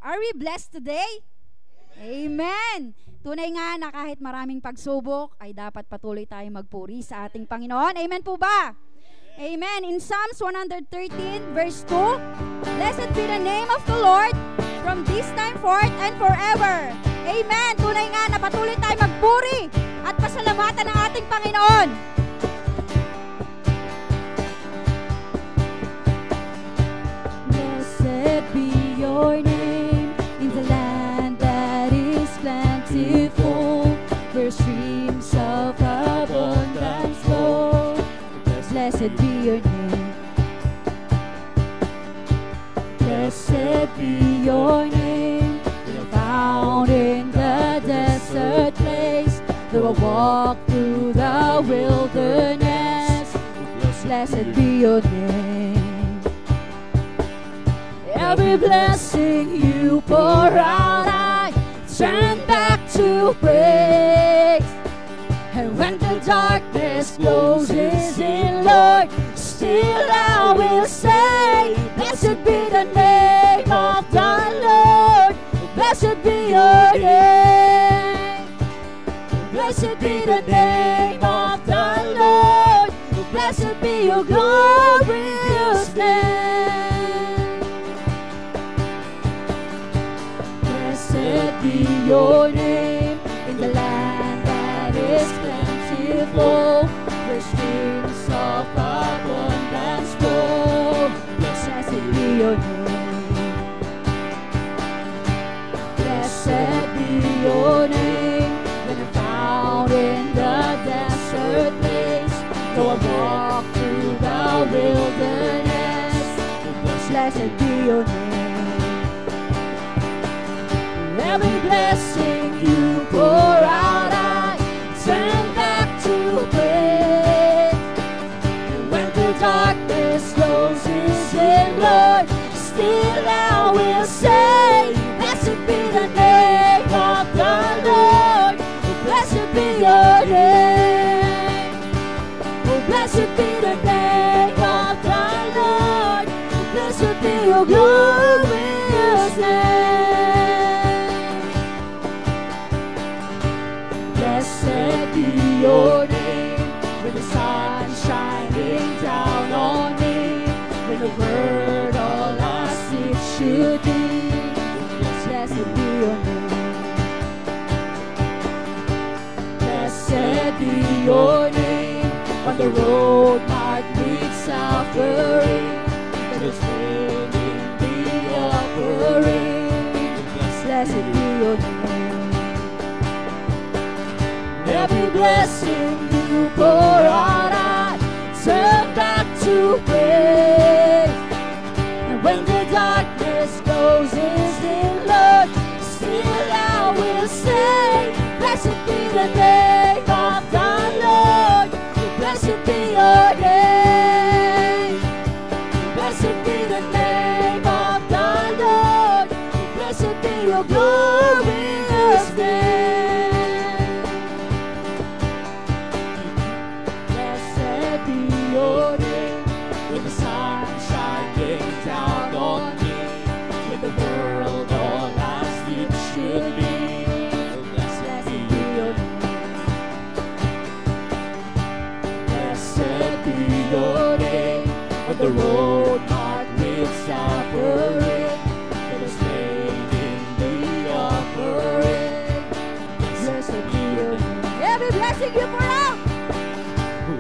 Are we blessed today? Amen! Tunay nga na kahit maraming pagsubok, ay dapat patuloy tayong magpuri sa ating Panginoon. Amen po ba? Amen. In Psalms 113 verse 2, Blessed be the name of the Lord from this time forth and forever. Amen. Tunay nga na patuloy tayong magpuri at pasalamatan ng ating Panginoon. Blessed be your name in the land that is plentiful, where streams of abundance flow. Blessed be your name. Blessed be your name. Found in the desert place, though I walk through the wilderness. Blessed be your name. Every blessing you pour out, I turn back to praise. And when the darkness closes in, Lord, still I will say, Blessed be the name of the Lord. Blessed be your name. Blessed be the name of the Lord. Blessed be your glorious name. Blessed be your name in the land that is plentiful, where streams of abundance flow. Blessed be your name. Blessed be your name when I'm found in the desert place, though I walk through the wilderness. Blessed be your name. Every blessing you pour out, I turn back to praise. And when the darkness closes in, Lord, still I will say, Blessed be the name of the Lord. Blessed be your name. Oh, blessed be the name of the Lord. Blessed be your glorious name. Blessed be your name when the sun's shining down on me, when the word all as it should be. Blessed be your name. Blessed be your name on the road marked with suffering, that is pain in the offering. Blessed be your name. Every blessing you pour out, I turn back to praise. And when the darkness closes in, Lord, still I will say, Blessed be the name of the Lord. Blessed be your name. Blessed be the name of the Lord. Blessed be your glorious name. Your name, with the sun shining down on me, with the world all as it should be. Blessed be your name. Blessed be your name, with the road marked with suffering, with the pain in the offering. Blessed be your name. Every blessing you pour out,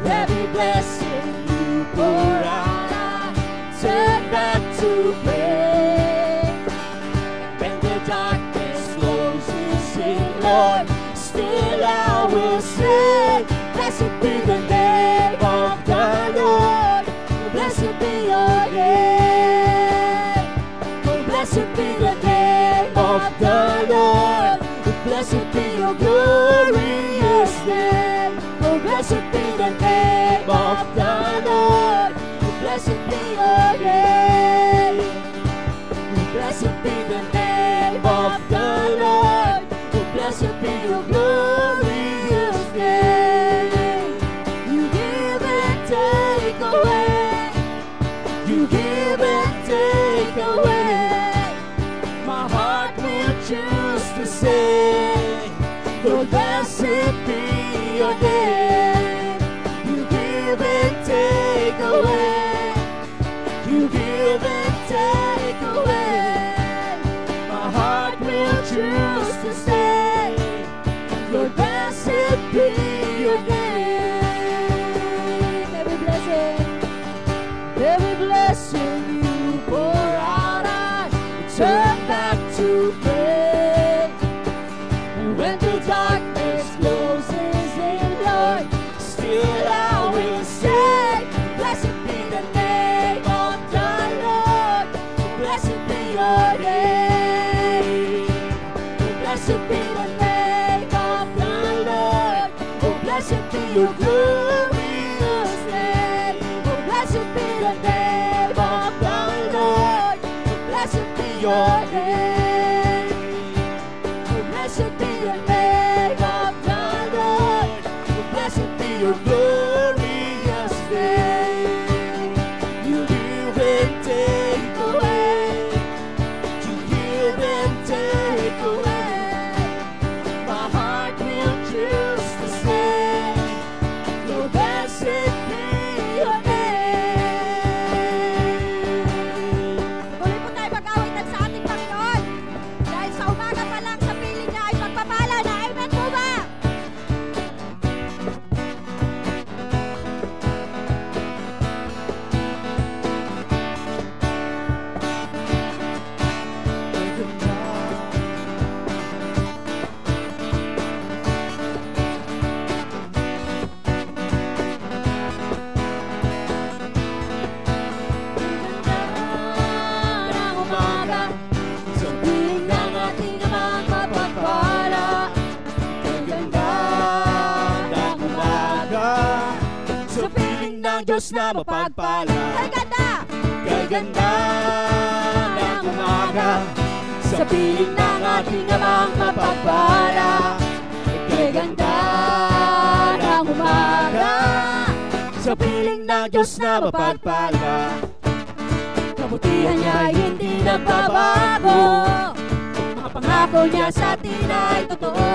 every blessing you pour out, I turn back to praise. When the darkness closes in, Lord, still I will say, Blessed be the name of the Lord. Blessed be your name. Oh, blessed be the name of the Lord. Blessed be your glorious name. Oh, blessed be the name of the Lord. Blessed be your name. Blessed be the name of the Lord. Blessed be your glorious name. You give and take away. You give and take away. My heart Lord, blessed be your name. You give and take away. You give and take away. My heart will choose to say, Lord, blessed be your name. Every blessing you pour out, I turn back to faith. And when the darkness closes in, Lord, still I will say, blessed be the name of the Lord. Blessed be your name. Blessed be the name of the Lord. Oh, blessed be your glorious name. Oh, blessed be the name of the Lord. Blessed be your name. Oh, blessed be the name of the Lord. Oh, blessed be your glorious name. You give and take away. You give and take away. My heart will choose to say, Lord, blessed be your name. Tuloy po tayo mag-awitan sa ating Panginoon. Dahil sa umaga pa lang sa piling niya ay pagpapala na. Amen po ba? Ng umaga, sa piling ng ating namang mapagpala. Ang ganda ng umaga, sa piling ng Diyos na mapagpala. Ay, ganda! Kay ganda ng umaga, sa piling ng ating namang mapagpala. Kay ganda ng umaga, sa piling ng Diyos na mapagpala. Kabutihan niya ay hindi nagbabago, mga pangako niya sa atin ay totoo.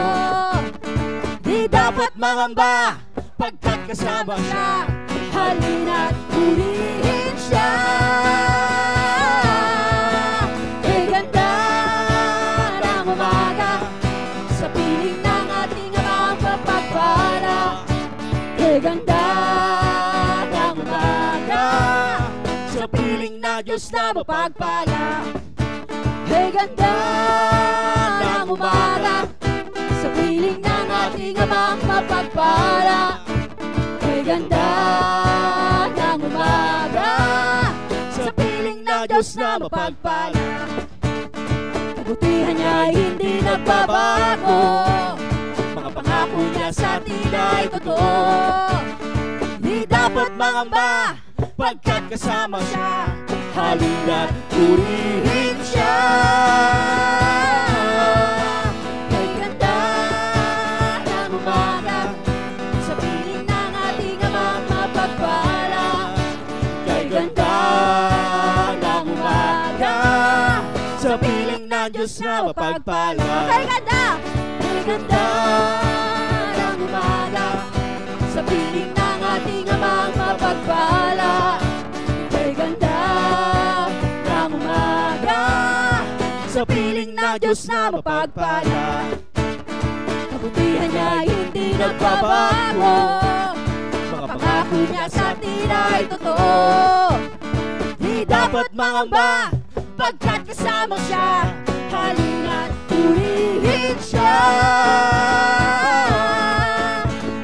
Di dapat mangamba, pagkat kasama siya. Halina't purihin siya. Kay ganda ng umaga, sa piling ng ating amang mapagpala. Kay ganda ng umaga, sa piling na Diyos na mapagpala. Kay ganda ng umaga, sa piling ng ating amang mapagpala. Kay ganda ng umaga, sa piling na Diyos na mapagpala. Kabutihan niya ay hindi nagbabago, mga pangako niya sa atin ay totoo. Di dapat mangamba, pagkat kasama siya. Halina't purihin siya. Kay ganda ng umaga, sa piling ng ating amang mapagpala. Kay ganda ng umaga, sa piling ng Diyos na mapagpala. Ay, ganda! Kay ganda ng umaga, sa piling ng ating amang mapagpala. Kay ganda ng umaga, sa piling ng Diyos na mapagpala. Kabutihan niya ay hindi nagbabago, mga pangako niya sa atin ay totoo. Di dapat mangamba, pagkat kasama siya. Halina't purihin siya.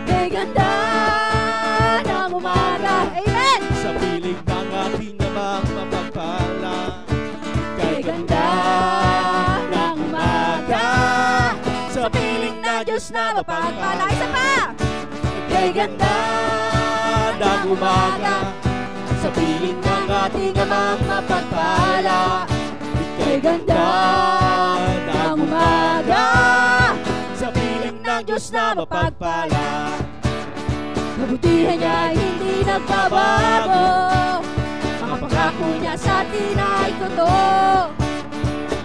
Kay ganda ng umaga, Amen! sa piling ng ating namang mapagpala. Kay ganda ng umaga, sa piling na Diyos na mapagpala. Isa pa! Kay ganda ng umaga, sa piling ng ating amang mapagpala. Kay ganda ng umaga, sa piling ng Diyos na mapagpala. Kabutihan niya ay hindi nagbabago, mga pangako niya sa atin ay totoo.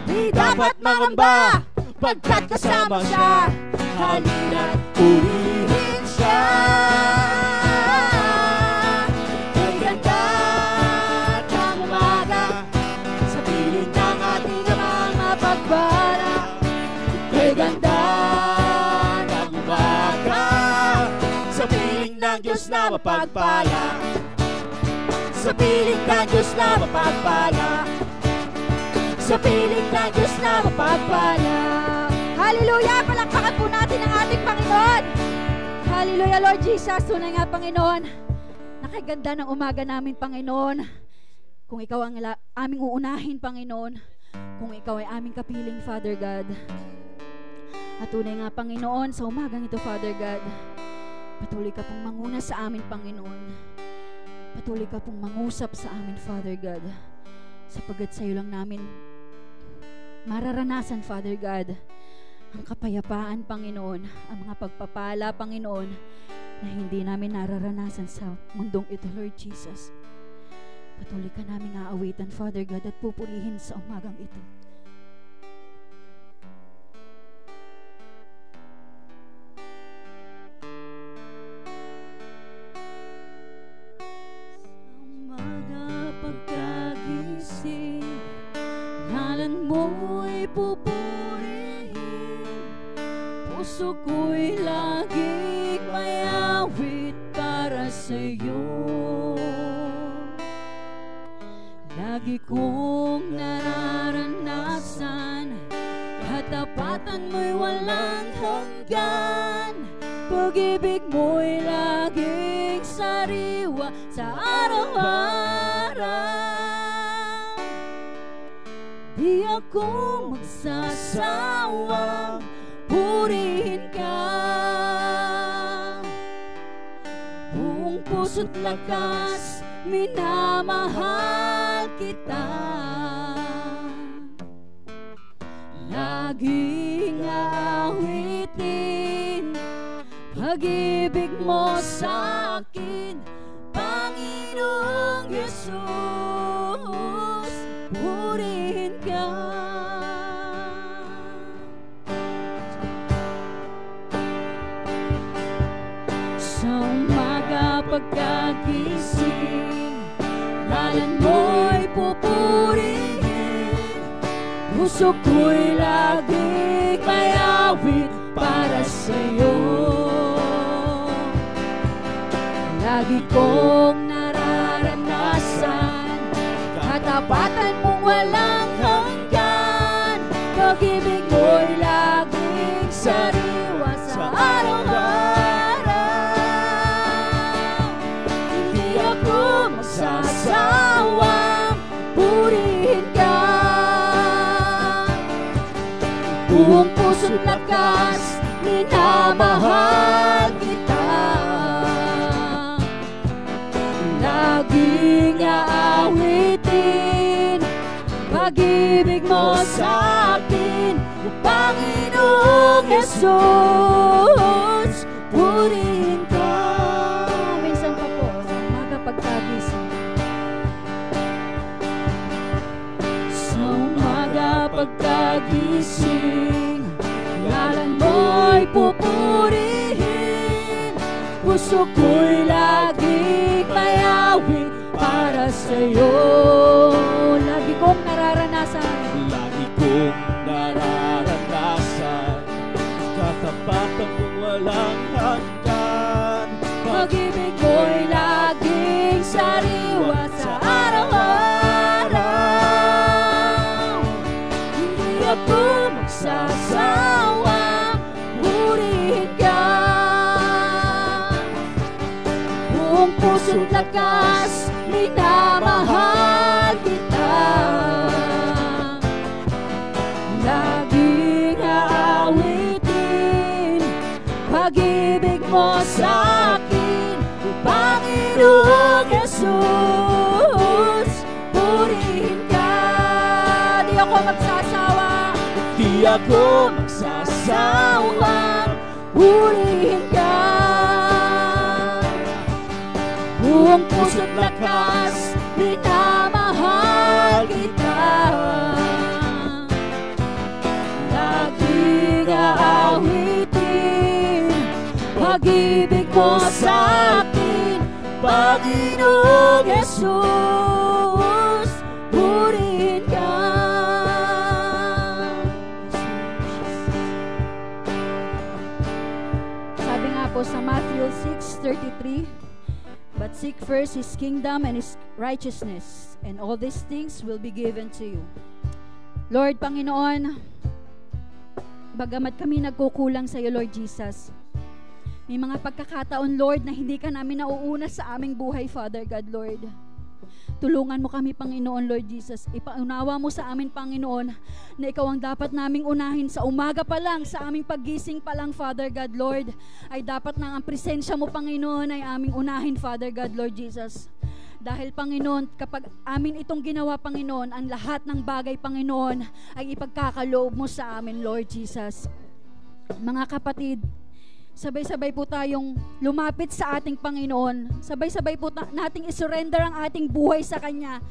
Di dapat mangamba, pagkat kasama siya. halina't purihin siya. Kay ganda ng umaga sa piling ng ating Amang mapagpala. Kay ganda ng umaga sa piling ng Diyos na mapagpala. Sa piling ng Diyos na mapagpala. Sa piling ng Diyos na mapagpala. Hallelujah! Palakpakan po natin ang ating Panginoon. Hallelujah, Lord Jesus. Tunay nga, Panginoon, nakaganda ng umaga namin, Panginoon. Kung ikaw ang aming uunahin, Panginoon. Kung ikaw ay aming kapiling, Father God. At tunay nga, Panginoon, sa umagang ito, Father God, patuloy ka pong manguna sa amin, Panginoon. Patuloy ka pong mangusap sa amin, Father God. Sapagat sa iyo lang namin mararanasan, Father God, ang kapayapaan, Panginoon, ang mga pagpapala, Panginoon, na hindi namin nararanasan sa mundong ito, Lord Jesus. Patuloy ka namin aawitan, Father God, at pupurihin sa umagang ito. Ngalan mo'y pupurihin, puso ko'y laging may awit para sa'yo. Lagi kong nararanasan, katapatan mo'y walang hanggan. Pag-ibig mo'y laging sariwa sa araw-araw. Di ako magsasawang purihin ka. Buong puso't lakas, minamahal kita. Laging aawitin pag-ibig mo sa akin, Panginoong Yesus. Purihin ka. Sa umaga pagkagising, ngalan mo'y pupurihin, puso ko'y laging may awit para sa'yo. Lagi kong nararanasan, katapatan mong walang hanggan. Pag-ibig mo'y laging sariwa sa araw-araw. Hindi ako magsasawang purihin ka. Buong puso't lakas, minamahal kita. Laging aawitin pag-ibig mo sa akin, Panginoong Yesus. Purihin ka. Minsan pa po, sa umaga pagkagising. Sa umaga pagkagising, ngalan mo'y pupurihin, puso ko'y laging may awit para sa'yo. Lagi kong nararanasan, Lagi kong nararanasan, katapatan mong walang hanggan. Pag-ibig mo'y laging sariwa sa araw-araw. Hindi ako magsasawang purihin ka. Buong puso't lakas, minamahal kita. Laging aawitin pag-ibig mo sa akin, Panginoong Yesus. Purihin ka. di ako magsasawa. Di ako magsasawang purihin ka. Buong puso't lakas, minamahal kita. Laging aawitin pag-ibig mo sa akin, Panginoong Jesus, purihin ka. Sabi nga po sa Matthew 6:33, but seek first His kingdom and His righteousness, and all these things will be given to you. Lord, Panginoon, bagamat kami nagkukulang sa iyo, Lord Jesus, may mga pagkakataon, Lord, na hindi ka namin nauuna sa aming buhay, Father God, Lord. Tulungan mo kami, Panginoon, Lord Jesus. Ipaunawa mo sa amin, Panginoon, na ikaw ang dapat naming unahin sa umaga pa lang, sa aming paggising pa lang, Father God, Lord. Ay dapat na ang presensya mo, Panginoon, ay aming unahin, Father God, Lord Jesus. Dahil, Panginoon, kapag amin itong ginawa, Panginoon, ang lahat ng bagay, Panginoon, ay ipagkakaloob mo sa amin, Lord Jesus. Mga kapatid, sabay-sabay po tayong lumapit sa ating Panginoon. Sabay-sabay po nating isurrender ang ating buhay sa Kanya.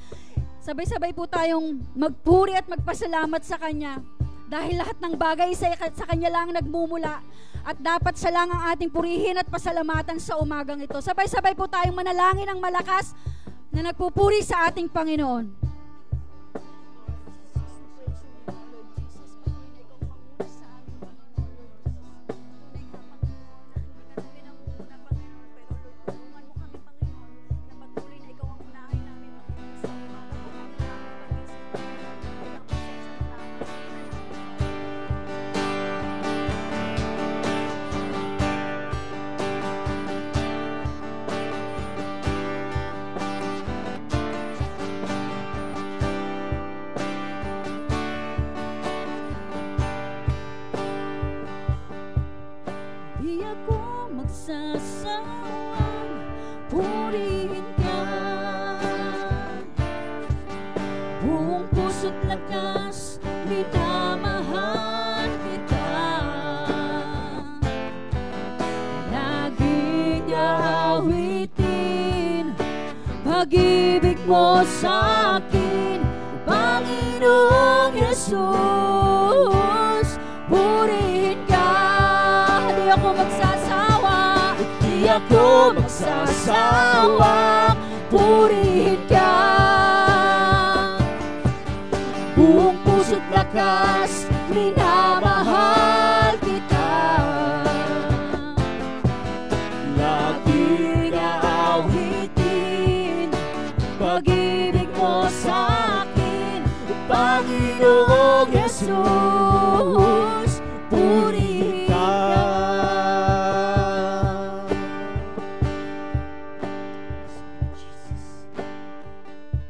Sabay-sabay po tayong magpuri at magpasalamat sa Kanya. Dahil lahat ng bagay sa Kanya lang nagmumula. At dapat siya lang ang ating purihin at pasalamatan sa umagang ito. Sabay-sabay po tayong manalangin ng malakas na nagpupuri sa ating Panginoon. Pag-ibig mo sa akin, Panginoong Jesus, purihin ka. Di ako magsasawa, di ako magsasawa, purihin ka. Buong puso't lakas, minamahal kita. Laging aawitin pag-ibig mo sa akin, Panginoong Jesus, purihin ka.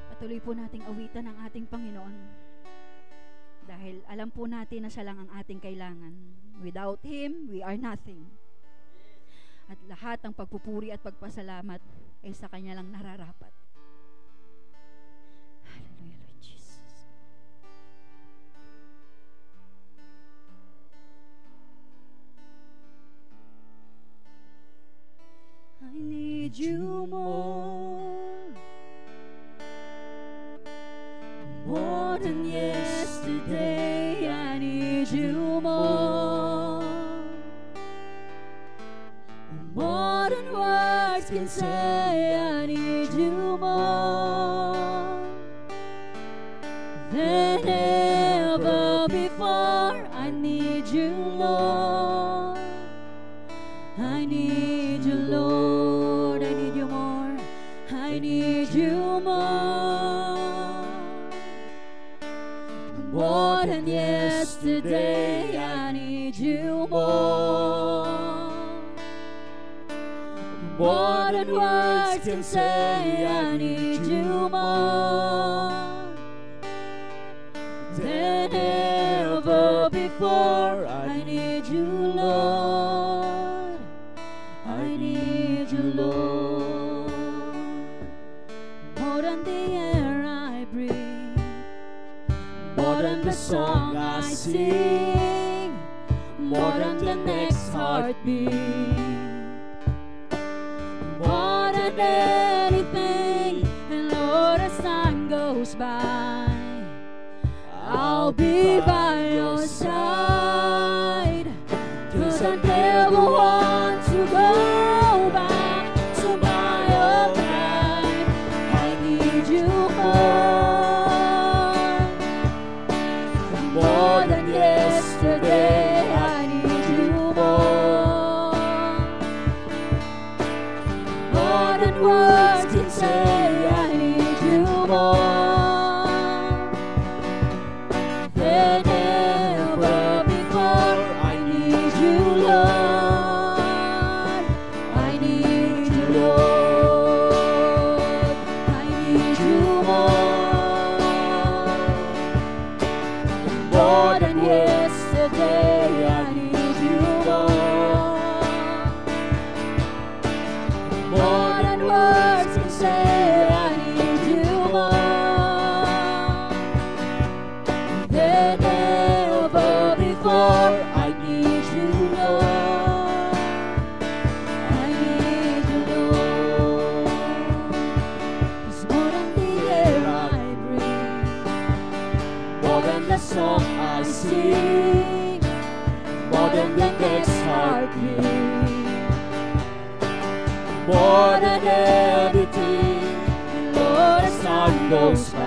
Patuloy po nating awitan ang ating Panginoon. Dahil alam po natin na siya lang ang ating kailangan. Without Him, we are nothing. At lahat ng pagpupuri at pagpasalamat ay sa Kanya lang nararapat. Hallelujah, Lord Jesus. I need you more than yesterday. I need you more than words can say. I need you more than ever before. I need you, Lord. I need you, Lord. I need you more. I need you more than yesterday. I need you more than words can say. I need you more than ever before. I need you, Lord. I need you, Lord. More than the air I breathe, more than the song I sing, more than the next heartbeat, more than anything. And Lord, as time goes by, I'll be by your side, 'cause I never want to go More than yesterday, I need you more. More than words can say, I need you more. Than ever before, I need you, Lord. I need you, Lord. I need you more. More than yesterday, I need you more. More than words can say, I need you more. Than ever before, I need you, Lord. I need you, Lord. It's more than the air I breathe, more than the song I sing, more than the next heartbeat, more than everything. Lord, as time goes by,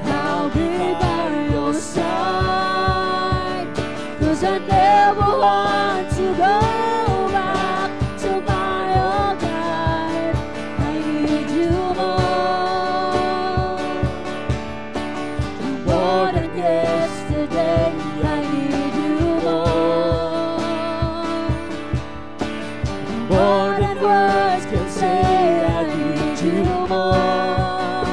I'll be by your side, 'cause I never want to go back to my old life. I need you more. More than yesterday, I need you more. More than words can say, I need you more.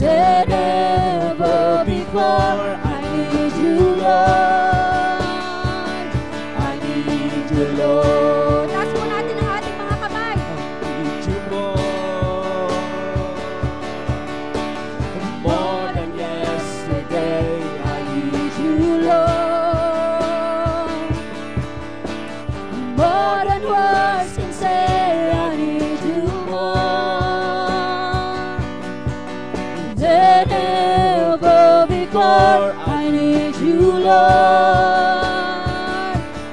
Than ever before, I need you, Lord. I need you, Lord. Taas po natin ang ating mga kamay. I need you more. More than yesterday, I need you, Lord. more than words can say, I need you more. Than ever before, I need you, Lord.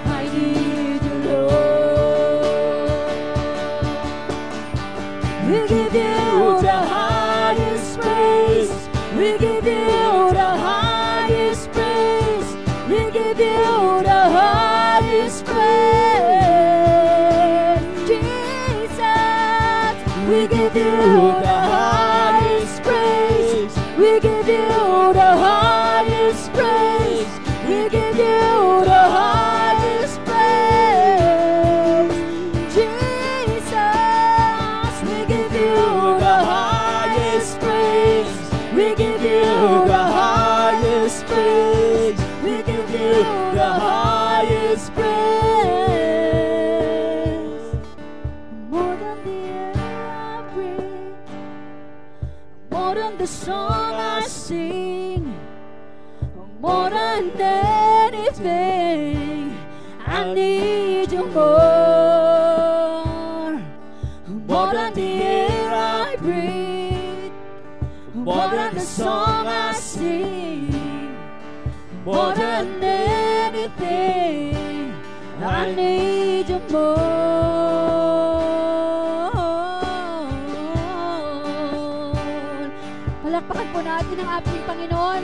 I need you, Lord. We give you the highest praise. We give you the highest praise. We give you the highest praise. Jesus, we give you the highest praise. We give you the highest praise. We give you the highest praise. Jesus, we give you the highest praise. We give you the highest praise. We give you the highest praise. More than the air I breathe, more than the song I sing, more than anything, I need you more. More than the air I breathe, more than the song I sing, more than anything, I need you more. Palakpakan po natin ang ating Panginoon.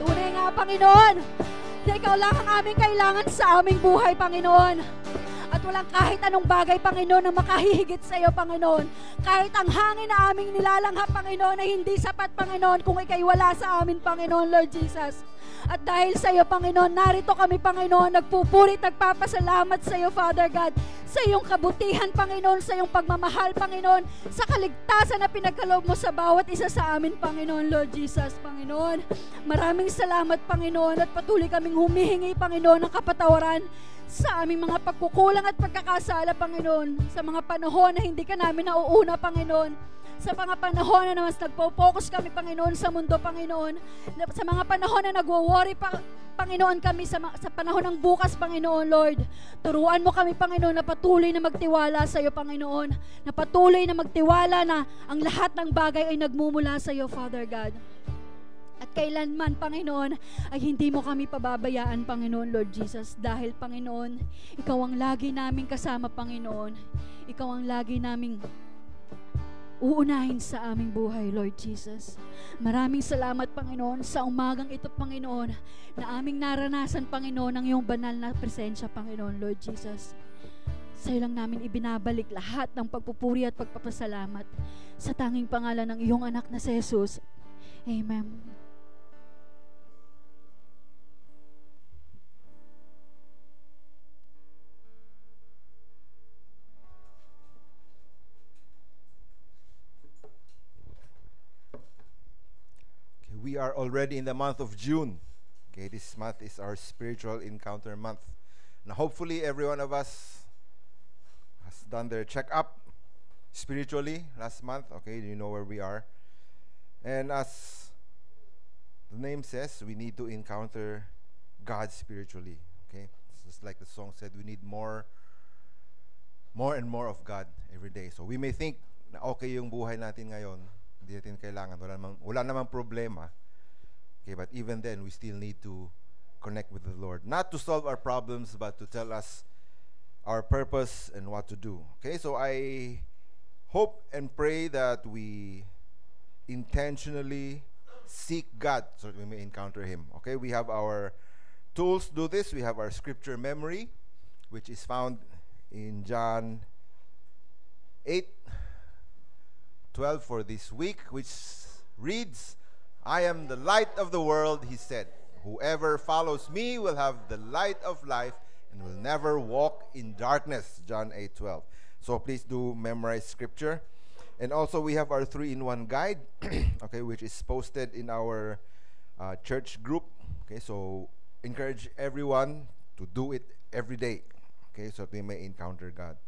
Tunay nga, Panginoon, na Ikaw lang ang aming kailangan sa aming buhay, Panginoon. At walang kahit anong bagay, Panginoon, na makahihigit sa iyo, Panginoon. Kahit ang hangin na aming nilalanghap, Panginoon, ay hindi sapat, Panginoon, kung Ika'y wala sa amin, Panginoon, Lord Jesus. At dahil sa iyo, Panginoon, narito kami, Panginoon, nagpupurit, nagpapasalamat sa iyo, Father God, sa iyong kabutihan, Panginoon, sa iyong pagmamahal, Panginoon, sa kaligtasan na pinagkaloob mo sa bawat isa sa amin, Panginoon, Lord Jesus, Panginoon. Maraming salamat, Panginoon, at patuloy kaming humihingi, Panginoon, ng kapatawaran sa aming mga pagkukulang at pagkakasala, Panginoon, sa mga panahon na hindi ka namin nauuna, Panginoon, sa mga panahon na mas nagpo-focus kami, Panginoon, sa mundo, Panginoon, sa mga panahon na nagwo-worry, Panginoon, kami sa panahon ng bukas, Panginoon, Lord. Turuan mo kami, Panginoon, na patuloy na magtiwala sa iyo, Panginoon, na patuloy na magtiwala na ang lahat ng bagay ay nagmumula sa iyo, Father God. At kailanman, Panginoon, ay hindi mo kami pababayaan, Panginoon, Lord Jesus. Dahil, Panginoon, Ikaw ang lagi naming kasama, Panginoon. Ikaw ang lagi naming uunahin sa aming buhay, Lord Jesus. Maraming salamat, Panginoon, sa umagang ito, Panginoon, na aming naranasan, Panginoon, ang iyong banal na presensya, Panginoon, Lord Jesus. Sa iyo lang namin ibinabalik lahat ng pagpupuri at pagpapasalamat sa tanging pangalan ng iyong anak na si Jesus. Amen. We are already in the month of June. Okay, this month is our spiritual encounter month. Now, hopefully, every one of us has done their checkup spiritually last month. Okay, you know where we are. And as the name says, we need to encounter God spiritually. Okay, it's just like the song said, we need more and more of God every day. So we may think na okay yung buhay natin ngayon. Hindi natin kailangan, wala namang problema. Okay, but even then, we still need to connect with the Lord. Not to solve our problems, but to tell us our purpose and what to do. Okay, so I hope and pray that we intentionally seek God so that we may encounter Him. Okay, we have our tools to do this. We have our scripture memory, which is found in John 8:12 for this week, which reads, I am the light of the world, he said. Whoever follows me will have the light of life and will never walk in darkness. John 8:12. So please do memorize scripture. And also we have our 3-in-1 guide, okay, which is posted in our church group. Okay, so encourage everyone to do it every day, okay, so that we may encounter God.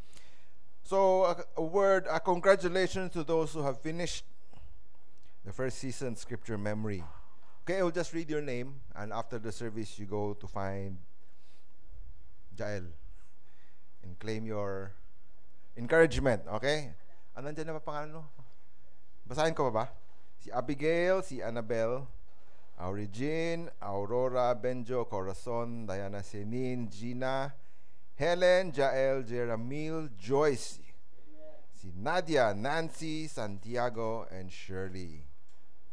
So a congratulations to those who have finished the first season scripture memory. Okay, I will just read your name, and after the service you go to find Jael and claim your encouragement. Okay, nandiyan na ba pangalan mo? Basahin ko ba? Si Abigail, si Annabel, Aurigine, Aurora, Benjo, Corazon, Diana, Senin, Gina, Helen, Jael, Jeramil, Joyce, si Nadia, Nancy, Santiago, and Shirley.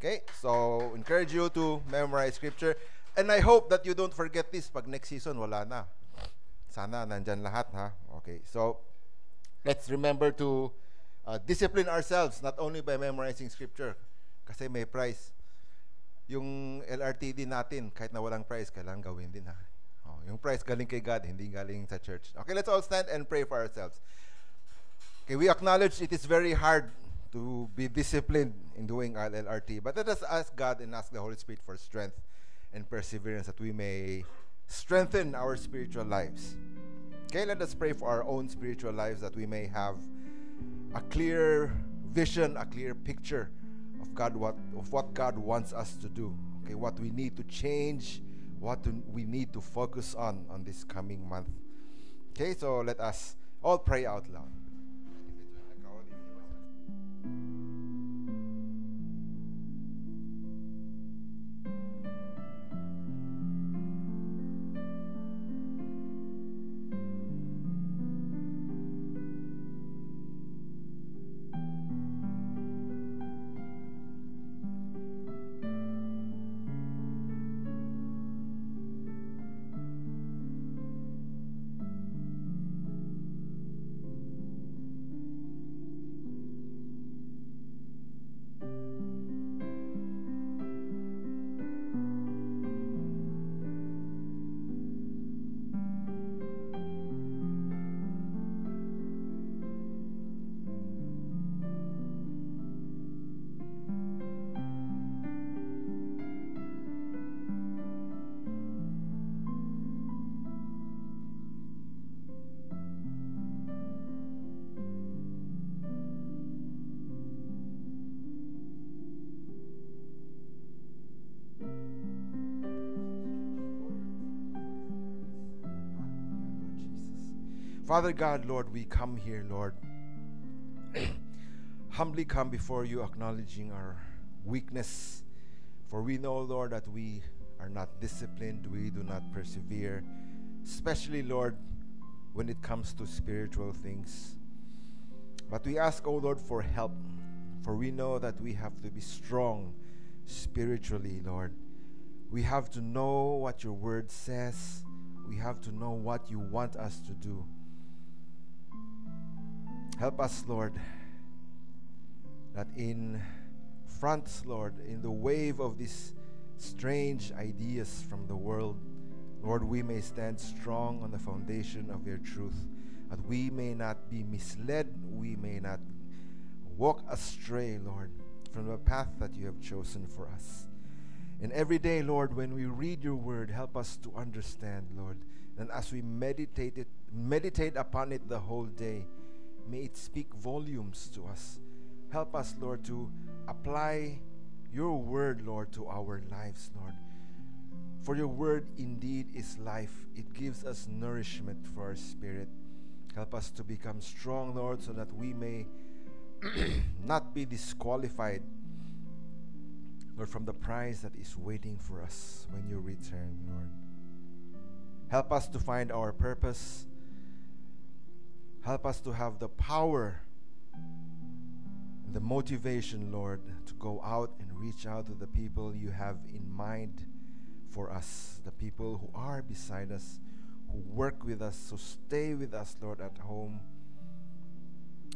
Okay, so encourage you to memorize scripture. And I hope that you don't forget this pag next season wala na. Sana nandyan lahat, ha? Okay, so let's remember to discipline ourselves not only by memorizing scripture kasi may prize. Yung LRTD natin, kahit na walang prize, kailangan gawin din, ha? Yung prize galing kay God, hindi galing sa church. Okay, let's all stand and pray for ourselves. Okay, we acknowledge it is very hard to be disciplined in doing our LRT, but let us ask God and ask the Holy Spirit for strength and perseverance that we may strengthen our spiritual lives. Okay, let us pray for our own spiritual lives that we may have a clear vision, a clear picture of God, what God wants us to do. Okay, what we need to change, we need to focus on this coming month. Okay, so let us all pray out loud. Father God, Lord, we come here, Lord, humbly come before you, acknowledging our weakness. For we know, Lord, that we are not disciplined, we do not persevere, especially, Lord, when it comes to spiritual things. But we ask, oh Lord, for help. For we know that we have to be strong spiritually, Lord. We have to know what your word says. We have to know what you want us to do. Help us, Lord, that in front, Lord, in the wave of these strange ideas from the world, Lord, we may stand strong on the foundation of your truth, that we may not be misled, we may not walk astray, Lord, from the path that you have chosen for us. And every day, Lord, when we read your word, help us to understand, Lord, and as we meditate upon it the whole day, may it speak volumes to us. Help us, Lord, to apply your word, Lord, to our lives, Lord. For your word indeed is life. It gives us nourishment for our spirit. Help us to become strong, Lord, so that we may not be disqualified, Lord, from the prize that is waiting for us when you return, Lord. Help us to find our purpose. Help us to have the power and the motivation, Lord, to go out and reach out to the people you have in mind for us, the people who are beside us, who work with us. So stay with us, Lord, at home,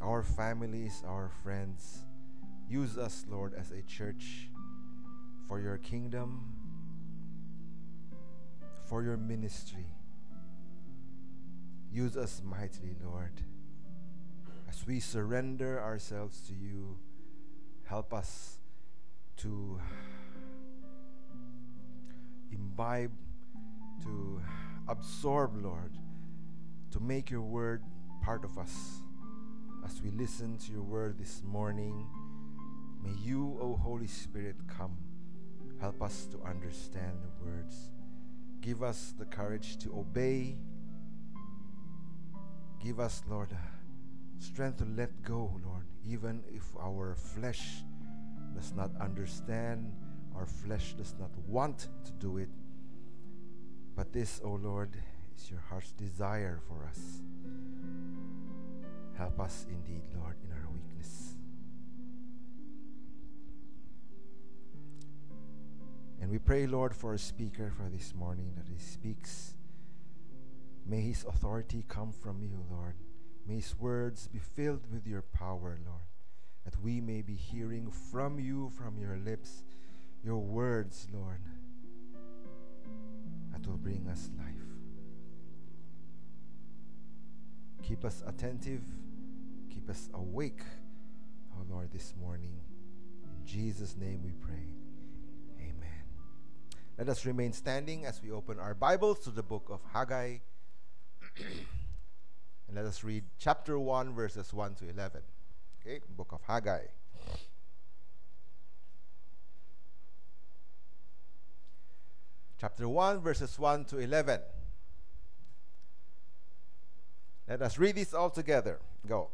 our families, our friends. Use us, Lord, as a church for your kingdom, for your ministry. Use us mightily, Lord. As we surrender ourselves to you, help us to imbibe, to absorb, Lord, to make your word part of us. As we listen to your word this morning, may you, O Holy Spirit, come. Help us to understand the words. Give us the courage to obey. Give us, Lord, strength to let go, Lord, even if our flesh does not understand, our flesh does not want to do it. But this, O Lord, is your heart's desire for us. Help us indeed, Lord, in our weakness. And we pray, Lord, for a speaker for this morning, that he speaks. May his authority come from you, Lord. May his words be filled with your power, Lord, that we may be hearing from you, from your lips, your words, Lord, that will bring us life. Keep us attentive, keep us awake, oh Lord, this morning. In Jesus' name we pray. Amen. Let us remain standing as we open our Bibles to the book of Haggai. And let us read chapter 1, verses 1 to 11. Okay, book of Haggai. Chapter 1, verses 1 to 11. Let us read this all together. Go.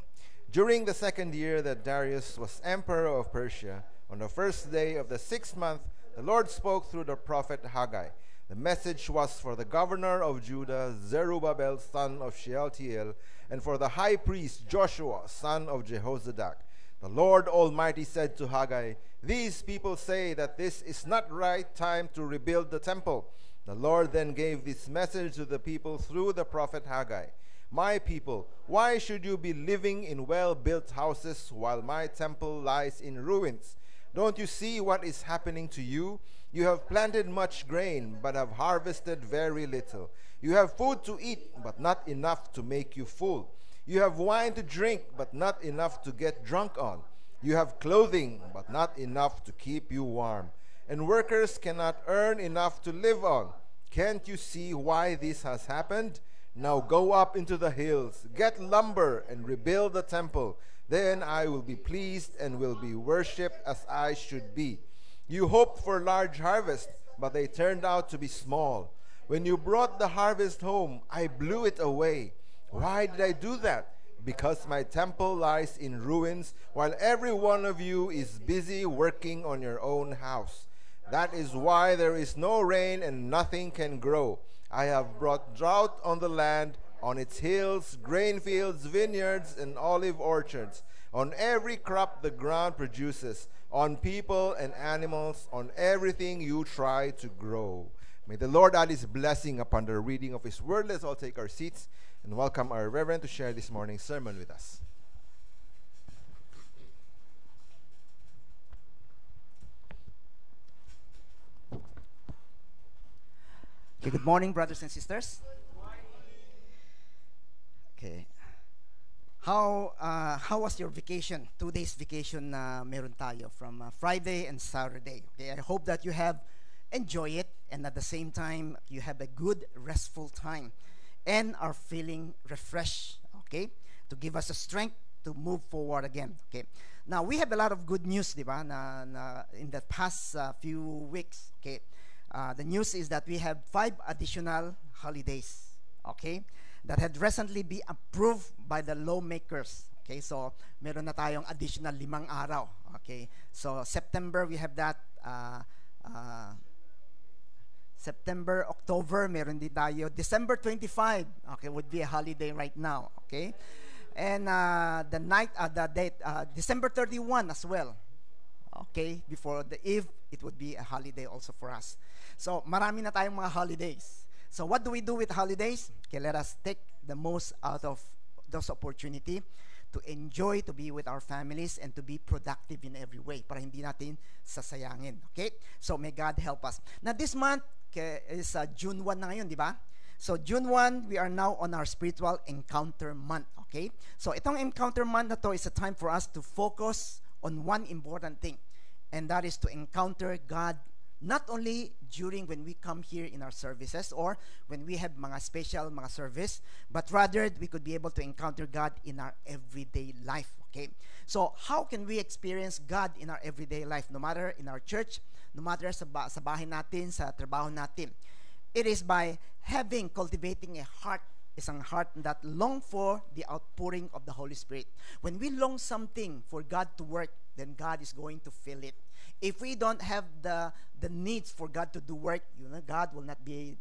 During the second year that Darius was emperor of Persia, on the first day of the 6th month, the Lord spoke through the prophet Haggai. The message was for the governor of Judah, Zerubbabel, son of Shealtiel, and for the high priest, Joshua, son of Jehozadak. The Lord Almighty said to Haggai, "These people say that this is not right time to rebuild the temple." The Lord then gave this message to the people through the prophet Haggai. "My people, why should you be living in well-built houses while my temple lies in ruins? Don't you see what is happening to you? You have planted much grain, but have harvested very little. You have food to eat, but not enough to make you full. You have wine to drink, but not enough to get drunk on. You have clothing, but not enough to keep you warm. And workers cannot earn enough to live on. Can't you see why this has happened? Now go up into the hills, get lumber, and rebuild the temple. Then I will be pleased and will be worshipped as I should be. You hoped for large harvest, but they turned out to be small. When you brought the harvest home, I blew it away. Why did I do that? Because my temple lies in ruins, while every one of you is busy working on your own house. That is why there is no rain and nothing can grow. I have brought drought on the land, on its hills, grain fields, vineyards, and olive orchards. on every crop the ground produces, on people and animals, on everything you try to grow. May the Lord add His blessing upon the reading of His word. Let's all take our seats and welcome our Reverend to share this morning's sermon with us. Okay, good morning, brothers and sisters. Okay. How was your vacation? 2 days vacation meron tayo from Friday and Saturday. Okay, I hope that you have enjoyed it and at the same time you have a good restful time and are feeling refreshed, okay? To give us a strength to move forward again, okay? Now, we have a lot of good news, di ba, in the past few weeks, okay? The news is that we have 5 additional holidays, okay, that had recently been approved by the lawmakers. Okay, so meron na tayong additional 5 araw. Okay, so September we have that. September, October, meron din tayo. December 25, okay, would be a holiday right now. Okay, and the date, December 31 as well. Okay, before the Eve, it would be a holiday also for us. So, marami na tayong mga holidays. So, what do we do with holidays? Okay, let us take the most out of those opportunity to enjoy, to be with our families, and to be productive in every way para hindi natin sasayangin. Okay? So, may God help us. Now, this month is June 1 na ngayon, di ba? So, June 1, we are now on our spiritual encounter month. Okay? So, itong encounter month na to is a time for us to focus on one important thing, and that is to encounter God not only during when we come here in our services or when we have mga special mga service, but rather we could be able to encounter God in our everyday life. Okay, so how can we experience God in our everyday life, no matter in our church, no matter sa bahay natin, sa trabaho natin? It is by cultivating a heart, isang heart that long for the outpouring of the Holy Spirit. When we long something for God to work, then God is going to fill it. If we don't have the needs for God to do work, God will not be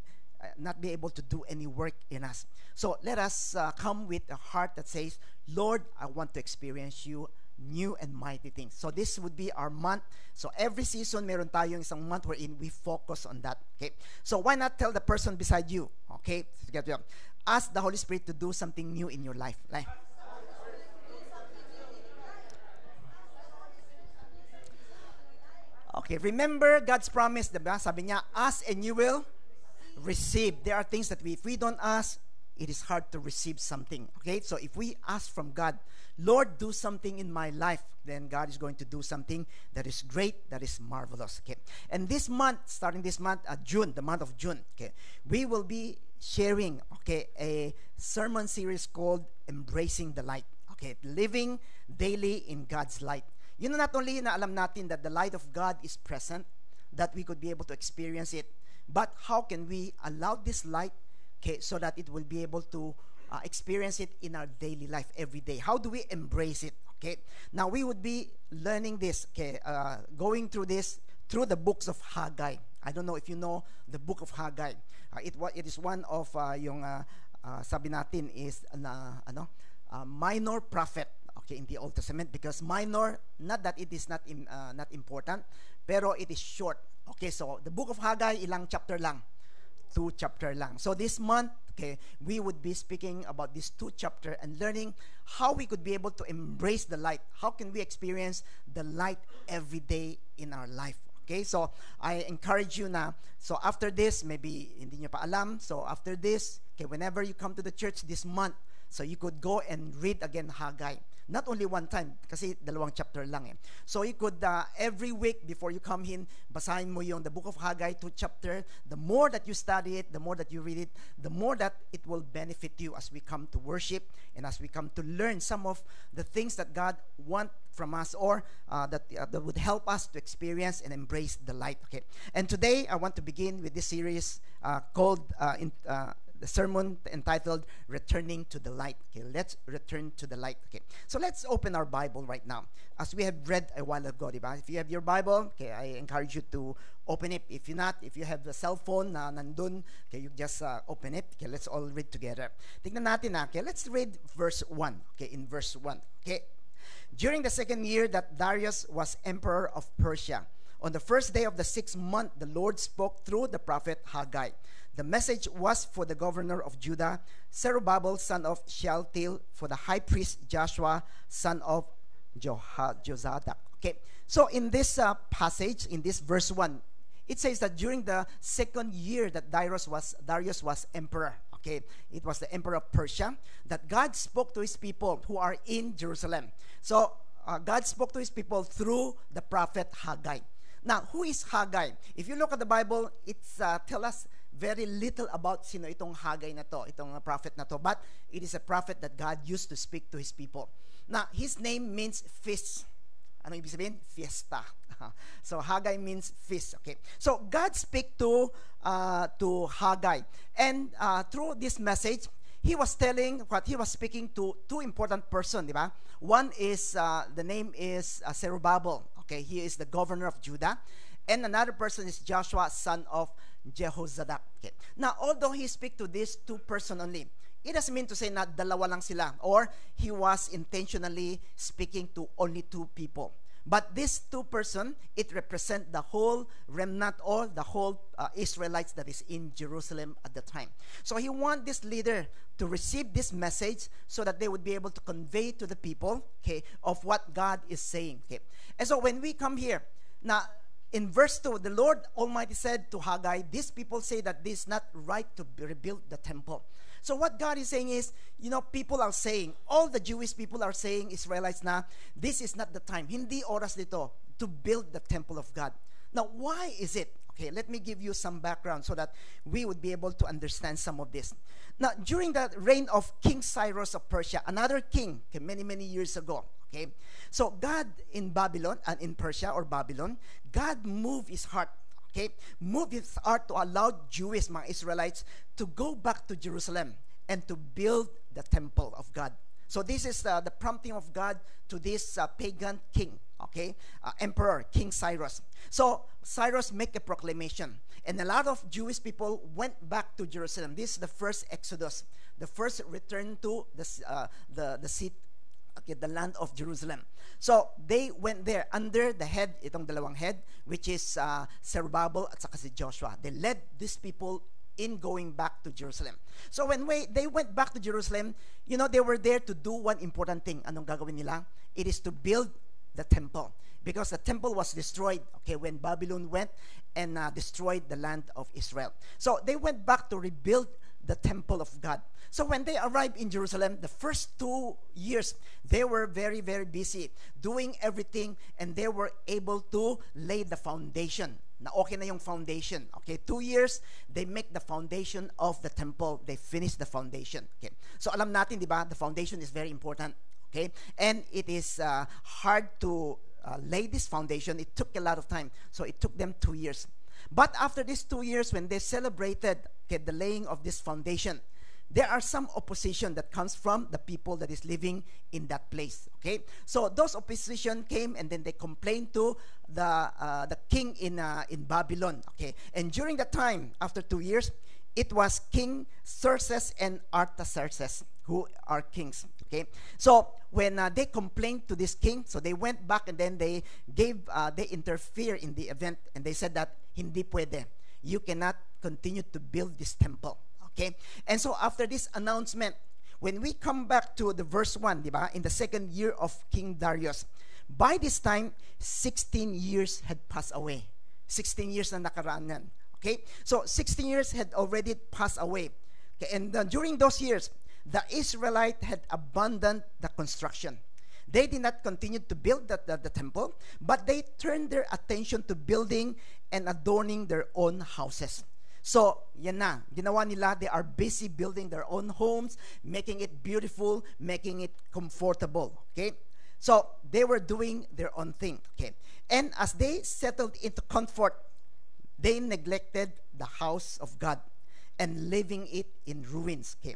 able to do any work in us. So let us come with a heart that says, Lord, I want to experience you new and mighty things. So this would be our month. So every season, meron tayong isang month wherein we focus on that. Okay. So why not tell the person beside you? Okay. Ask the Holy Spirit to do something new in your life. Like, okay, remember God's promise, diba? Sabi niya, ask and you will receive. There are things that if we don't ask, it is hard to receive something. Okay, so if we ask from God, Lord, do something in my life, then God is going to do something that is great, that is marvelous. Okay, and this month, starting this month, June, the month of June, okay, we will be sharing, okay, a sermon series called Embracing the Light. Okay, living daily in God's light. Not only na alam natin that the light of God is present, that we could be able to experience it, but how can we allow this light, okay, so that it will be able to experience it in our daily life every day? How do we embrace it? Okay, now we would be learning this, okay, going through this through the books of Haggai. I don't know if you know the book of Haggai. It is one of yung sabi natin is minor prophet. Okay, in the Old Testament, because minor, not that it is not important, pero it is short. Okay, so the book of Haggai, ilang chapter lang? 2 chapter lang. So this month, okay, we would be speaking about this 2 chapter and learning how we could be able to embrace the light. How can we experience the light every day in our life? Okay, so I encourage you na, so after this, maybe hindi nyo pa alam, so after this, okay, whenever you come to the church this month, so you could go and read again Haggai. Not only one time, kasi 2 chapter lang eh. So you could, every week before you come in, basahin mo yung the book of Haggai, 2 chapter. The more that you study it, the more that you read it, the more that it will benefit you as we come to worship and as we come to learn some of the things that God wants from us, or that would help us to experience and embrace the light. Okay. And today, I want to begin with this series called the sermon entitled Returning to the Light. Okay, let's return to the light. Okay, so let's open our Bible right now, as we have read a while ago, diba? If you have your Bible, okay, I encourage you to open it. If you not, if you have the cell phone na nandun, okay, you just open it. Okay, let's all read together. Tingnan natin na. Okay, let's read verse 1. Okay, in verse 1. Okay, During the second year that Darius was emperor of Persia, on the first day of the 6th month, the Lord spoke through the prophet Haggai. The message was for the governor of Judah, Zerubbabel, son of Shealtiel, for the high priest Joshua, son of Jozadak. Okay, so in this passage, in this verse 1, it says that during the second year that Darius was emperor, okay, it was the emperor of Persia, that God spoke to his people who are in Jerusalem. So God spoke to his people through the prophet Haggai. Now, who is Haggai? If you look at the Bible, it's tell us very little about sino itong Haggai na to, itong prophet na to. But it is a prophet that God used to speak to his people. Now, his name means feast. Ano ibig sabihin? Fiesta. So Haggai means feast. Okay. So God speak to Haggai, and through this message, he was speaking to two important persons, di ba? One is the name is Zerubbabel. Okay, he is the governor of Judah, and another person is Joshua, son of Jehozadak. Okay. Now, although he speak to these two persons only, it doesn't mean to say na dalawa lang sila, or he was intentionally speaking to only two people. But these two persons, it represent the whole remnant or the whole Israelites that is in Jerusalem at the time. So he want this leader to receive this message so that they would be able to convey to the people, okay, of what God is saying. Okay. And so when we come here, now in verse 2, the Lord Almighty said to Haggai, these people say that this is not right to rebuild the temple. So what God is saying is, people are saying, all the Jewish people are saying, Israelites na, this is not the time. Hindi oras dito to build the temple of God. Now, why is it? Okay, let me give you some background so that we would be able to understand some of this. Now, during the reign of King Cyrus of Persia, another king, okay, many, many years ago, okay, so God in Babylon, and in Persia or Babylon, God moved his heart. Okay, move his heart to allow Jewish, mga Israelites, to go back to Jerusalem and to build the temple of God. So this is the prompting of God to this pagan king, okay, emperor, King Cyrus. So Cyrus make a proclamation, and a lot of Jewish people went back to Jerusalem. This is the first Exodus, the first return to the seat, okay, the land of Jerusalem. So they went there under the head, itong dalawang head, which is Zerubbabel at saka si Joshua. They led these people in going back to Jerusalem. So when they went back to Jerusalem, they were there to do one important thing. Anong gagawin nila? It is to build the temple, because the temple was destroyed, okay, when Babylon went and destroyed the land of Israel. So they went back to rebuild the temple of God. So when they arrived in Jerusalem, the first 2 years, they were very, very busy doing everything, and they were able to lay the foundation. Na okay na yung foundation. Okay, 2 years, they make the foundation of the temple. They finish the foundation. Okay, so alam natin, di ba, the foundation is very important. Okay, and it is hard to lay this foundation. It took a lot of time. So it took them 2 years. But after these 2 years, when they celebrated, okay, the laying of this foundation, there are some opposition that comes from the people that is living in that place. Okay, so those opposition came, and then they complained to the king in Babylon. Okay, and during that time, after 2 years, it was King Xerxes and Artaxerxes who are kings. Okay, so when they complained to this king, so they went back, and then they interfere in the event, and they said that hindi pwede, you cannot continue to build this temple. Okay, and so after this announcement, when we come back to the verse 1, di ba, in the second year of King Darius, by this time 16 years had passed away. 16 years na nakaraan yan. Okay, so 16 years had already passed away. Okay, and during those years, the Israelite had abandoned the construction. They did not continue to build the temple, but they turned their attention to building and adorning their own houses. So, yan na. Ginawa nila, they are busy building their own homes, making it beautiful, making it comfortable. Okay? So, they were doing their own thing. Okay? And as they settled into comfort, they neglected the house of God and leaving it in ruins. Okay?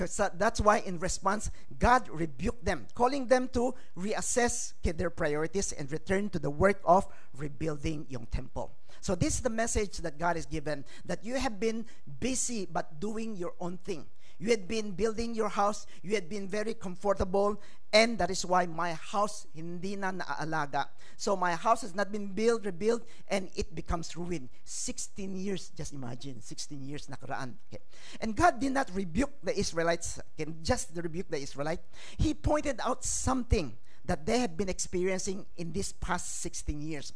So that's why in response, God rebuked them, calling them to reassess their priorities and return to the work of rebuilding yung temple. So this is the message that God has given, that you have been busy but doing your own thing. You had been building your house. You had been very comfortable. And that is why my house hindi na naaalaga. So my house has not been rebuilt, and it becomes ruined. 16 years, just imagine, 16 years nakaraan. Okay. And God did not rebuke the Israelites, just rebuke the Israelites. He pointed out something that they had been experiencing in this past 16 years.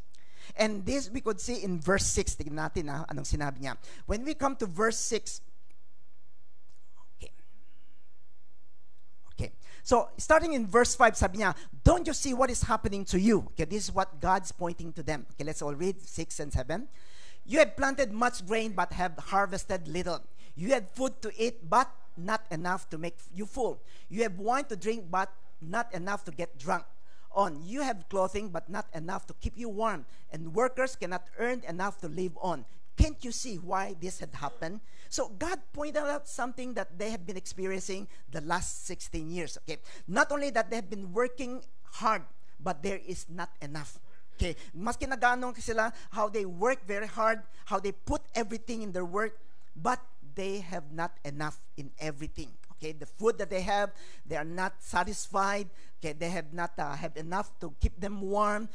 And this we could see in verse 6. Tignan natin anong sinabi niya. When we come to verse 6, okay. So, starting in verse 5, sabi niya, don't you see what is happening to you? Okay, this is what God's pointing to them. Okay, let's all read 6 and 7. You have planted much grain, but have harvested little. You had food to eat, but not enough to make you full. You have wine to drink, but not enough to get drunk on. You have clothing, but not enough to keep you warm. And workers cannot earn enough to live on. Can't you see why this had happened? So God pointed out something that they have been experiencing the last 16 years. Okay, not only that they have been working hard, but there is not enough. Okay, mas kinaganong sila how they work very hard, how they put everything in their work, but they have not enough in everything. Okay, the food that they have, they are not satisfied. Okay, they have not have enough to keep them warm.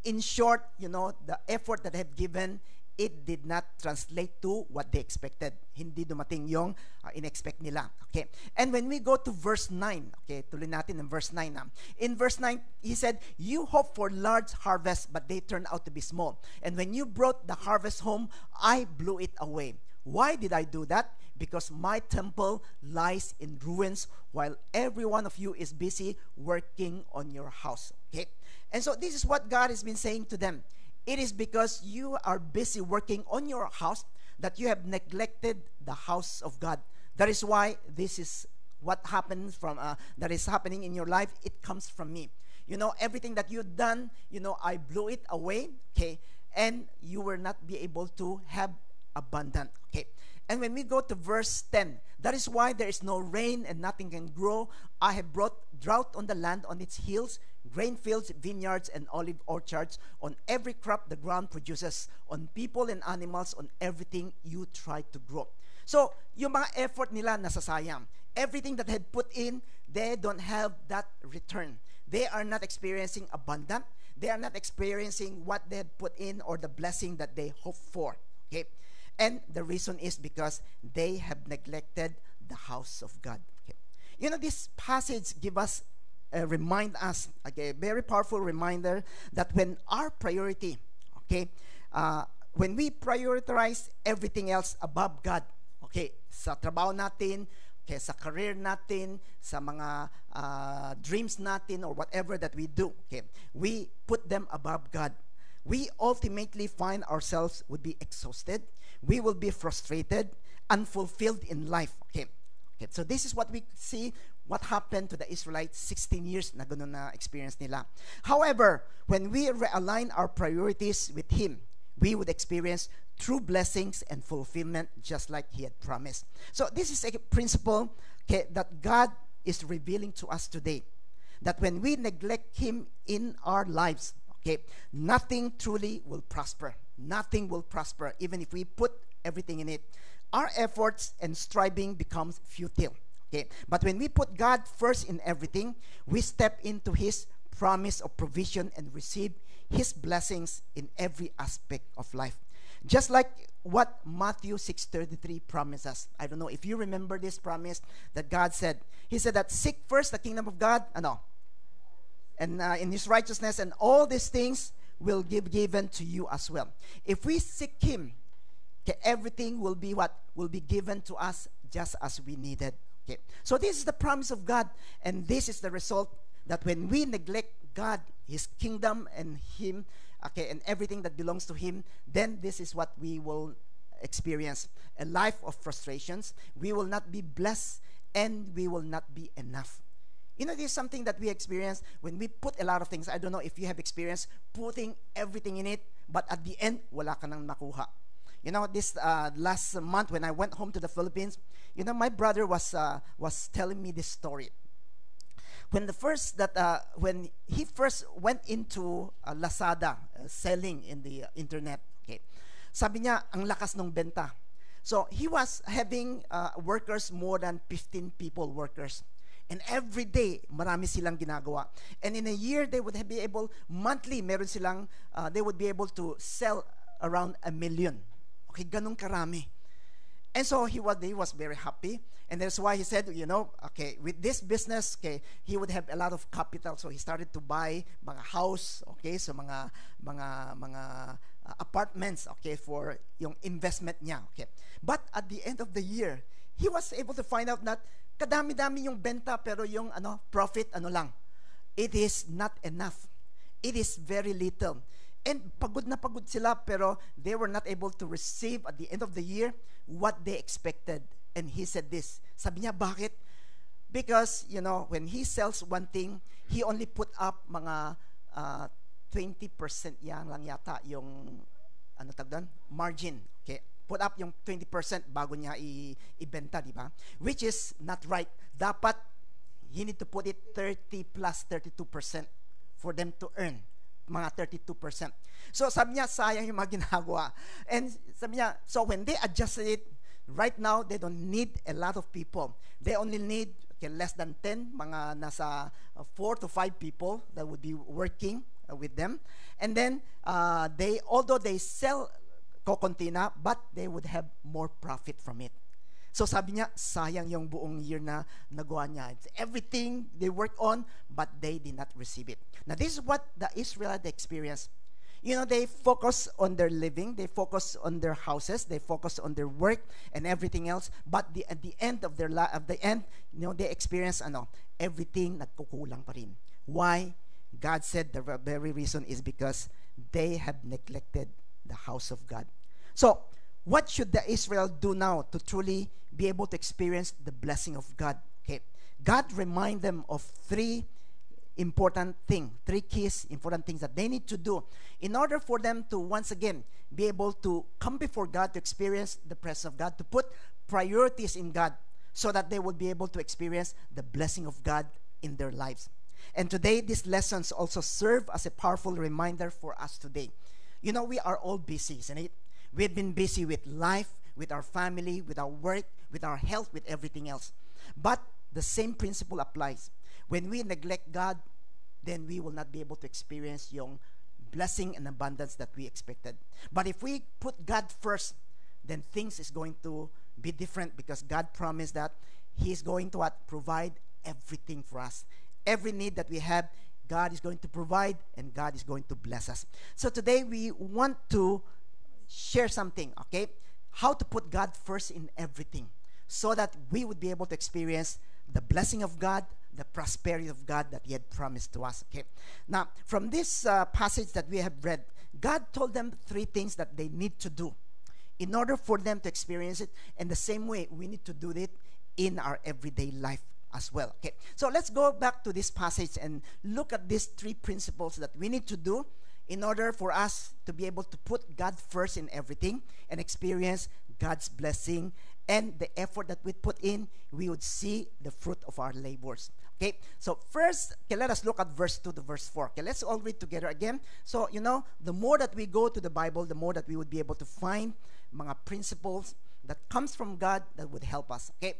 In short, the effort that they have given, it did not translate to what they expected. Hindi dumating yung in-expect nila. Okay. And when we go to verse 9, okay, tuloy natin in verse 9. In verse 9, he said, you hope for large harvest, but they turned out to be small. And when you brought the harvest home, I blew it away. Why did I do that? Because my temple lies in ruins while every one of you is busy working on your house. Okay. And so this is what God has been saying to them. It is because you are busy working on your house that you have neglected the house of God. That is why this is what happens that is happening in your life. It comes from me. Everything that you've done, I blew it away. Okay, and you will not be able to have abundant. Okay, and when we go to verse 10, that is why there is no rain and nothing can grow. I have brought drought on the land, on its hills, grain fields, vineyards, and olive orchards, on every crop the ground produces, on people and animals, on everything you try to grow. So, yung mga effort nila nasasayang. Everything that they had put in, they don't have that return. They are not experiencing abundant. They are not experiencing what they had put in or the blessing that they hoped for. Okay? And the reason is because they have neglected the house of God. Okay? This passage remind us, okay, a very powerful reminder that when our priority, okay, when we prioritize everything else above God, okay, sa trabaho natin, okay, sa career natin, sa mga dreams natin, or whatever that we do, okay, we put them above God, we ultimately find ourselves would be exhausted, we will be frustrated, unfulfilled in life, okay. Okay, so this is what we see what happened to the Israelites 16 years na ganun na experience nila. However, when we realign our priorities with Him, we would experience true blessings and fulfillment just like He had promised. So this is a principle, okay, that God is revealing to us today. That when we neglect Him in our lives, okay, nothing truly will prosper. Nothing will prosper even if we put everything in it. Our efforts and striving becomes futile. Okay, but when we put God first in everything, we step into His promise of provision and receive His blessings in every aspect of life. Just like what Matthew 6:33 promises. I don't know if you remember this promise that God said. He said that seek first the kingdom of God, and in His righteousness, and all these things will be given to you as well. If we seek Him, okay, everything will be what? Will be given to us just as we needed. Okay. So this is the promise of God, and this is the result that when we neglect God, His kingdom, and Him, okay, and everything that belongs to Him, then this is what we will experience. A life of frustrations. We will not be blessed, and we will not be enough. This is something that we experience when we put a lot of things. I don't know if you have experienced putting everything in it, but at the end, wala ka nang nakuha. This last month when I went home to the Philippines, my brother was telling me this story. When he first went into Lazada, selling in the internet, okay, sabi niya, ang lakas ng benta. So he was having workers, more than 15 people workers. And every day, marami silang ginagawa. And in a year, they would be able, monthly, meron silang, they would be able to sell around 1 million. Okay, ganun karami. And so he was very happy. And that's why he said, you know, okay, with this business, okay, he would have a lot of capital. So he started to buy mga house, okay, so mga apartments, okay, for yung investment niya, okay. But at the end of the year, he was able to find out that kadami-dami yung benta, pero yung profit lang. It is not enough. It is very little. And pagod na pagod sila, pero they were not able to receive at the end of the year what they expected. And he said this. Sabi niya, bakit? Because, you know, when he sells one thing, he only put up mga 20% yan lang yata yung, margin. Okay? Put up yung 20% bago niya ibenta, di ba? Which is not right. Dapat, you need to put it 30 plus 32% for them to earn. Mga 32%. So, sabi niya, sayang yung mga ginagawa. And sabi niya, so when they adjusted it, right now, they don't need a lot of people. They only need less than 10, mga nasa 4 to 5 people that would be working with them. And then, although they sell kokonti na, but they would have more profit from it. So sabi niya, sayang yung buong year na nagawa niya. It's everything they worked on, but they did not receive it. Now, this is what the Israelites experienced. You know, they focus on their living, they focus on their houses, they focus on their work and everything else. But at the end of their you know, they experience everything nagkukulang pa rin. Why? God said the very reason is because they have neglected the house of God. So, what should the Israel do now to truly be able to experience the blessing of God? Okay, God remind them of three keys, important things that they need to do in order for them to once again be able to come before God to experience the presence of God, to put priorities in God so that they will be able to experience the blessing of God in their lives. And today, these lessons also serve as a powerful reminder for us today. You know, we are all busy, isn't it? We've been busy with life, with our family, with our work, with our health, with everything else. But the same principle applies. When we neglect God, then we will not be able to experience yung blessing and abundance that we expected. But if we put God first, then things is going to be different, because God promised that He is going to provide everything for us. Every need that we have, God is going to provide, and God is going to bless us. So today we want to share something, okay? How to put God first in everything, so that we would be able to experience the blessing of God, the prosperity of God that He had promised to us, okay? Now, from this passage that we have read, God told them three things that they need to do in order for them to experience it. And the same way, we need to do it in our everyday life as well, okay? So let's go back to this passage and look at these three principles that we need to do in order for us to be able to put God first in everything and experience God's blessing, and the effort that we put in, we would see the fruit of our labors. Okay, so first, let us look at verse 2 to verse 4. Okay, let's all read together again. So, you know, the more that we go to the Bible, the more that we would be able to find mga principles that comes from God that would help us. Okay,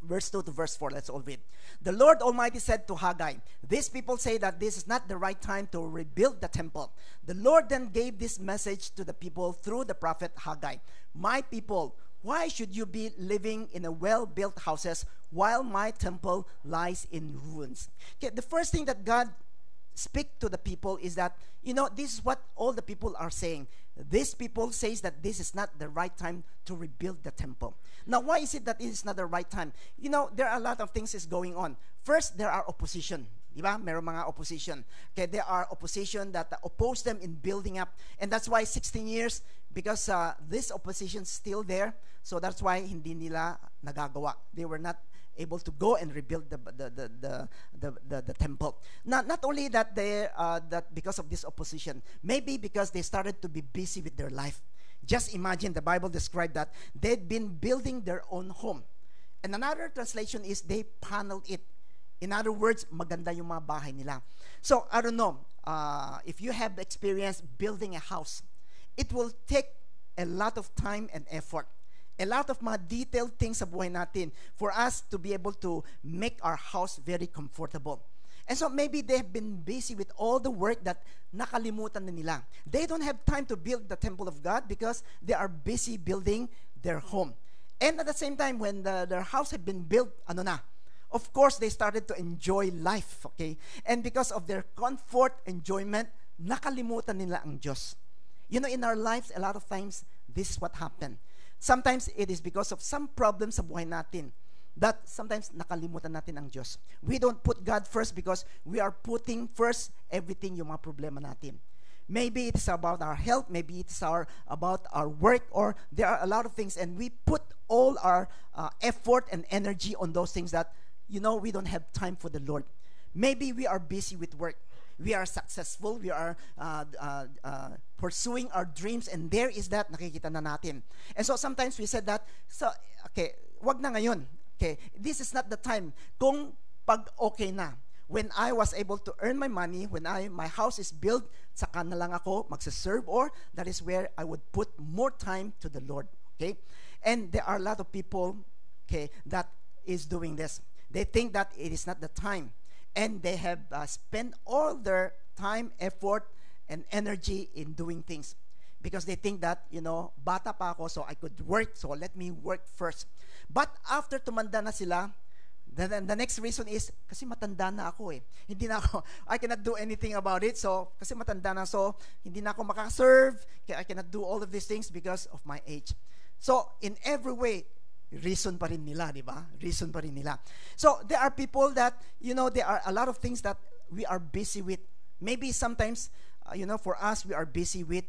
verse 2 to verse 4, let's all read. The Lord Almighty said to Haggai, "These people say that this is not the right time to rebuild the temple." The Lord then gave this message to the people through the prophet Haggai. "My people, why should you be living in a well-built houses while my temple lies in ruins?" Okay, the first thing that God speak to the people is that, you know, this is what all the people are saying. These people says that this is not the right time to rebuild the temple. Now, why is it that it is not the right time? You know, there are a lot of things is going on. First, there are opposition. Diba? Meron mga opposition. Okay, there are opposition that oppose them in building up. And that's why 16 years, because this opposition is still there. So that's why hindi nila nagagawa. They were not able to go and rebuild the temple. Not only that that because of this opposition, maybe because they started to be busy with their life. Just imagine, the Bible described that they'd been building their own home. And another translation is they paneled it. In other words, maganda yung mga bahay nila. So, I don't know, if you have experience building a house, it will take a lot of time and effort. A lot of mga detailed things sa buhay natin for us to be able to make our house very comfortable. And so maybe they have been busy with all the work that nakalimutan na nila. They don't have time to build the temple of God because they are busy building their home. And at the same time, when their house had been built, of course, they started to enjoy life, okay? And because of their comfort, enjoyment, nakalimutan nila ang Diyos. You know, in our lives, a lot of times, this is what happened. Sometimes, it is because of some problems sa buhay natin that sometimes nakalimutan natin ang Diyos. We don't put God first because we are putting first everything yung mga problema natin. Maybe it's about our health, maybe it's about our work, or there are a lot of things, and we put all our effort and energy on those things that, you know, we don't have time for the Lord. Maybe we are busy with work. We are successful. We are pursuing our dreams, and there is that, nakikita na natin. And so sometimes we said that, so, okay, wag na ngayon. Okay, this is not the time. Kung pag okay na, when I was able to earn my money, when my house is built, saka na lang ako magsaserve, or that is where I would put more time to the Lord. Okay, and there are a lot of people, okay, that is doing this. They think that it is not the time, and they have spent all their time, effort, and energy in doing things because they think that, you know, bata pa ako, so I could work, so let me work first. But after tumanda na sila, the next reason is, kasi matanda na ako eh. Hindi na ako, I cannot do anything about it. So, kasi matanda na, so, hindi na ako makaserve. I cannot do all of these things because of my age. So, in every way, reason pa rin nila, di ba? Reason pa rin nila. So, there are people that, you know, there are a lot of things that we are busy with. Maybe sometimes, you know, for us, we are busy with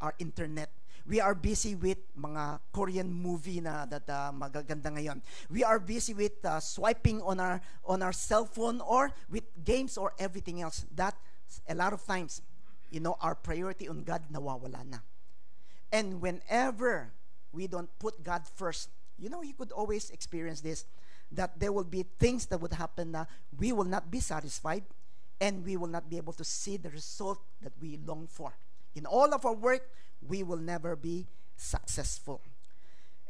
our internet. We are busy with mga Korean movie na that magaganda ngayon. We are busy with swiping on our cell phone, or with games, or everything else. That a lot of times, you know, our priority on God nawawala na. And whenever we don't put God first, you know, you could always experience this, that there will be things that would happen na we will not be satisfied, and we will not be able to see the result that we long for. In all of our work, we will never be successful.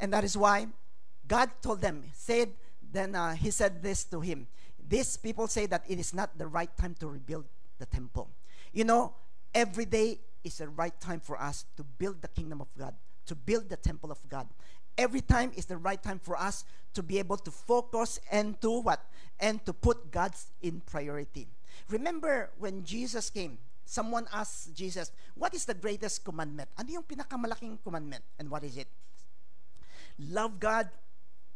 And that is why God told them, he said this to him. These people say that it is not the right time to rebuild the temple. You know, every day is the right time for us to build the kingdom of God, to build the temple of God. Every time is the right time for us to be able to focus and to what? And to put God's in priority. Remember when Jesus came, someone asked Jesus, what is the greatest commandment? Ano yung pinakamalaking commandment? And what is it? Love God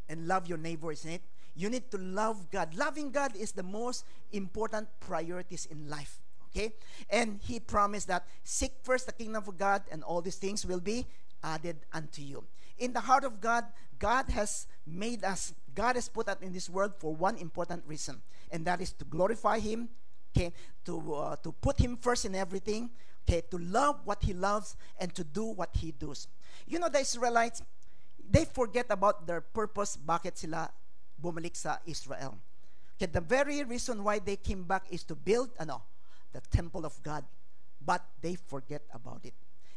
and love your neighbor, isn't it? You need to love God. Loving God is the most important priorities in life. Okay? And He promised that seek first the kingdom of God, and all these things will be added unto you. In the heart of God, God has made us, God has put us in this world for one important reason, and that is to glorify Him, okay, to put Him first in everything, okay, to love what He loves, and to do what He does. You know, the Israelites, they forget about their purpose, bakit sila bumalik sa Israel. Okay, the very reason why they came back is to build, the temple of God, but they forget about it.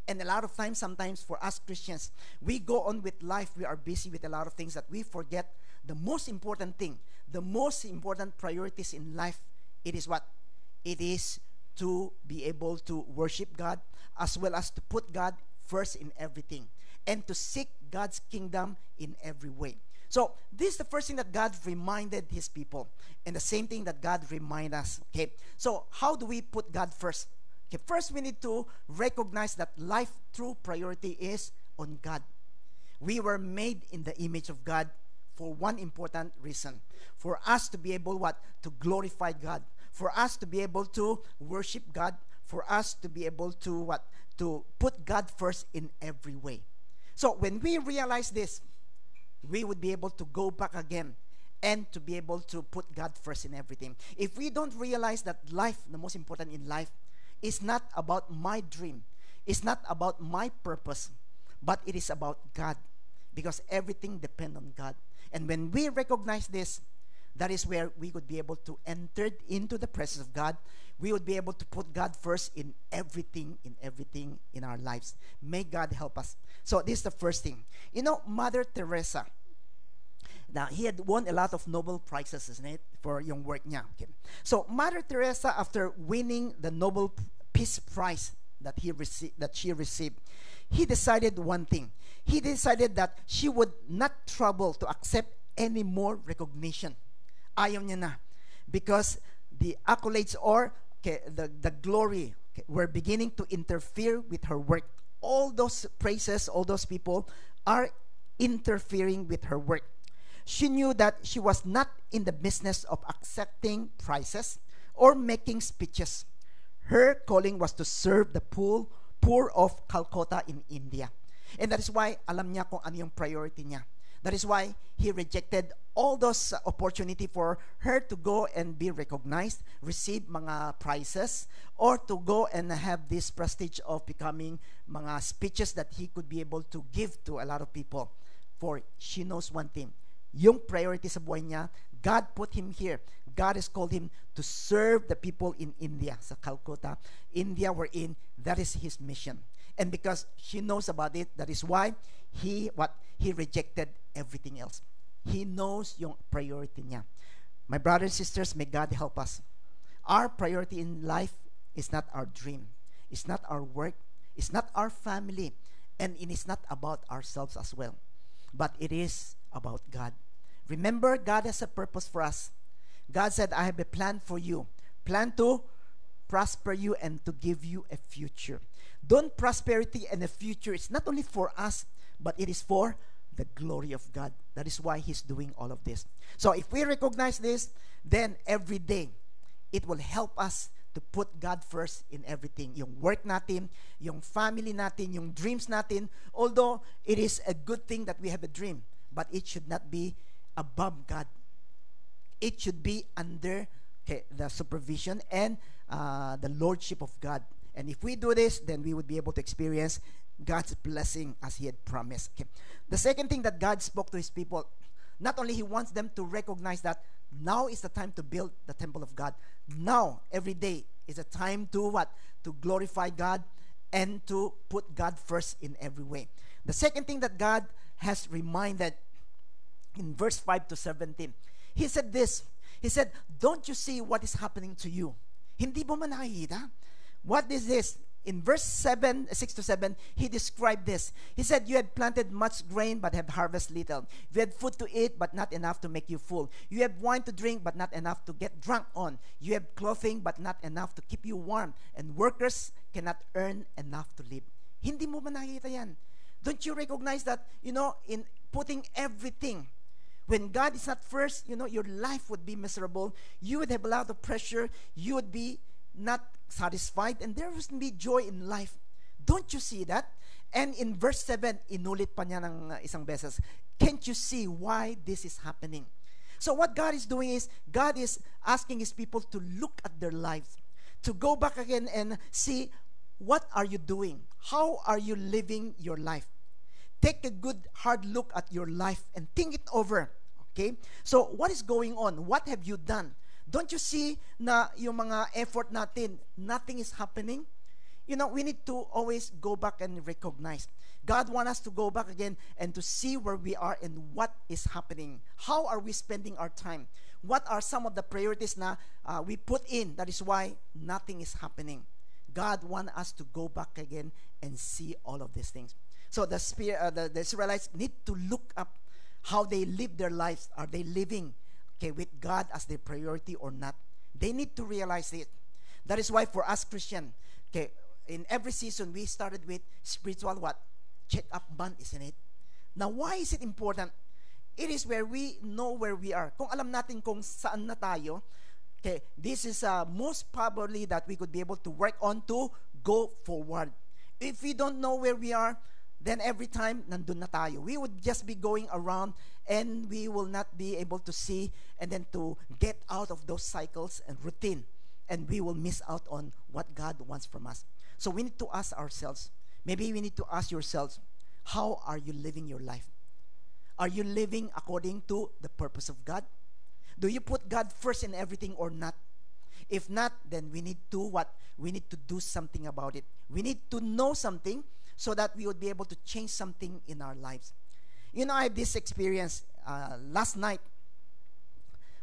And a lot of times, sometimes for us Christians, we go on with life, we are busy with a lot of things that we forget the most important thing, the most important priorities in life. It is what? It is to be able to worship God, as well as to put God first in everything, and to seek God's kingdom in every way. So this is the first thing that God reminded His people, and the same thing that God reminds us. Okay, so how do we put God first? Okay, first we need to recognize that life true priority is on God. We were made in the image of God for one important reason, for us to be able to glorify God, for us to be able to worship God, for us to be able to to put God first in every way. So when we realize this, we would be able to go back again and to be able to put God first in everything. If we don't realize that life, the most important in life, is not about my dream, it's not about my purpose, but it is about God, because everything depends on God. And when we recognize this, That is where we would be able to enter into the presence of God. We would be able to put God first in everything in our lives. May God help us. So this is the first thing. You know, Mother Teresa, now, he had won a lot of Nobel Prizes, isn't it, for yung work niya. Okay. So, Mother Teresa, after winning the Nobel Peace Prize that she received, he decided one thing. He decided that she would not trouble to accept any more recognition. Ayaw niya na. Because the accolades or the glory were beginning to interfere with her work. All those praises, all those people are interfering with her work. She knew that she was not in the business of accepting prizes or making speeches. Her calling was to serve the poor of Calcutta in India. And that is why alam niya kung ano yung priority niya. That is why he rejected all those opportunity for her to go and be recognized, receive mga prizes, or to go and have this prestige of becoming mga speeches that he could be able to give to a lot of people. For she knows one thing. Yung priority sa buhay niya, God put him here. God has called him to serve the people in India, sa Calcutta. India we're in, that is his mission. And because she knows about it, that is why he rejected everything else. He knows yung priority niya. My brothers and sisters, may God help us. Our priority in life is not our dream. It's not our work. It's not our family. And it is not about ourselves as well. But it is about God. Remember, God has a purpose for us. God said, I have a plan for you. Plan to prosper you and to give you a future. Don't prosperity and a future, it's not only for us, but it is for the glory of God. That is why He's doing all of this. So if we recognize this, then every day, it will help us to put God first in everything. Yung work natin, yung family natin, yung dreams natin. Although it is a good thing that we have a dream, but it should not be above God. It should be under the supervision and the lordship of God. And if we do this, then we would be able to experience God's blessing as He had promised. Okay. The second thing that God spoke to His people, not only He wants them to recognize that now is the time to build the temple of God. Now, every day is a time to what? To glorify God and to put God first in every way. The second thing that God has reminded in verse 5 to 17, He said this. He said, don't you see what is happening to you? Hindi mo man nakikita? What is this? In verse 6 to 7, he described this. He said, you had planted much grain, but have harvested little. You had food to eat, but not enough to make you full. You have wine to drink, but not enough to get drunk on. You have clothing, but not enough to keep you warm. And workers cannot earn enough to live. Hindi mo ba nakikita yan? Don't you recognize that, in putting everything, when God is not first, your life would be miserable. You would have a lot of pressure. You would be not satisfied, and there wouldn't be joy in life. Don't you see that? And in verse 7, inulit pa niya ng isang beses, can't you see why this is happening? So what God is doing is, God is asking His people to look at their lives, to go back again and see, what are you doing? How are you living your life? Take a good, hard look at your life and think it over. Okay? So what is going on? What have you done? Don't you see na yung mga effort natin, nothing is happening? We need to always go back and recognize. God wants us to go back again and to see where we are and what is happening. How are we spending our time? What are some of the priorities na we put in? That is why nothing is happening. God wants us to go back again and see all of these things. So the Israelites need to look up how they live their lives. Are they living with God as their priority or not? They need to realize it. That is why for us Christian, in every season we started with spiritual what? Check-up month, isn't it? Now, why is it important? It is where we know where we are. Kung alam natin kung saan na tayo, this is most probably that we could be able to work on to go forward. If we don't know where we are, then every time nandun na tayo. We would just be going around and we will not be able to see and then to get out of those cycles and routine. And we will miss out on what God wants from us. So we need to ask ourselves, maybe we need to ask yourselves, how are you living your life? Are you living according to the purpose of God? Do you put God first in everything or not? If not, then we need to what? We need to do something about it. We need to know something so that we would be able to change something in our lives. You know, I have this experience. Last night,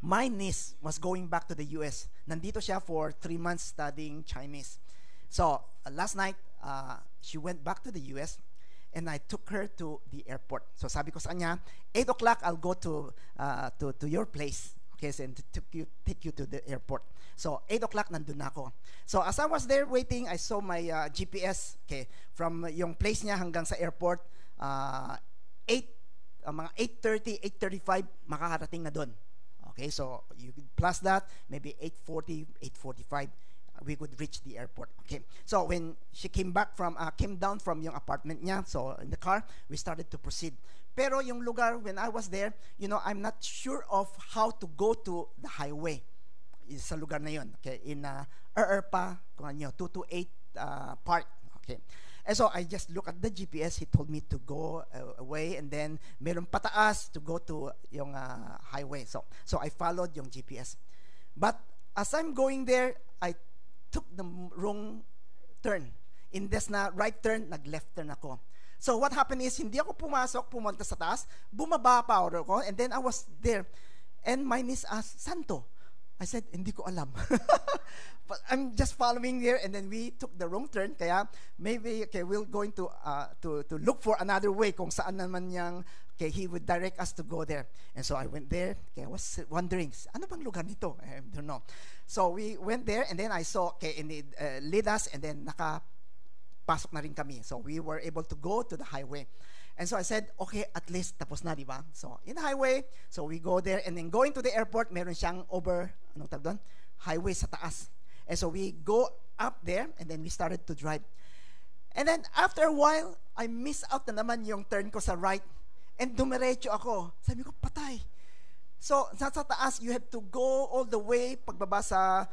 my niece was going back to the US. Nandito siya for 3 months studying Chinese. So, last night, she went back to the US, and I took her to the airport. So, sabi ko sa kanya, 8 o'clock, I'll go to your place. Okay, so and take you to the airport. So, 8 o'clock, nandun na ako. So, as I was there waiting, I saw my GPS, okay, from yung place niya hanggang sa airport, mga 8:30, 8:35, makakarating na doon. Okay, so you plus that, maybe 8:40, 8:45, we could reach the airport. Okay, so when she came down from yung apartment niya, so in the car, we started to proceed. Pero yung lugar, when I was there, you know, I'm not sure of how to go to the highway sa lugar na yun. Okay, in Erpa, kung ano, 228 Park. Okay. And so I just look at the GPS. He told me to go away, and then meron pataas to go to yung highway. So I followed yung GPS. But as I'm going there, I took the wrong turn. Indes na right turn, nag-left turn ako. So what happened is, hindi ako pumunta sa taas, bumaba pa ako, and then I was there. And my niece asked, "Santo?" I said, "Hindi ko alam." But I'm just following here, and then we took the wrong turn. Kaya maybe we're going to look for another way kung saan naman yang he would direct us to go there. And so I went there. I was wondering, ano bang lugar nito? I don't know. So we went there, and then I saw and it lead us, and then nakapasok na rin kami. So we were able to go to the highway. And so I said, okay, at least tapos na, di ba? So in the highway, so we go there, and then going to the airport, meron siyang highway sa taas. And so we go up there, and then we started to drive. And then after a while, I miss out na naman yung turn ko sa right, and dumiretso ako. Sabi ko, patay. So sa taas, you have to go all the way, pagbaba sa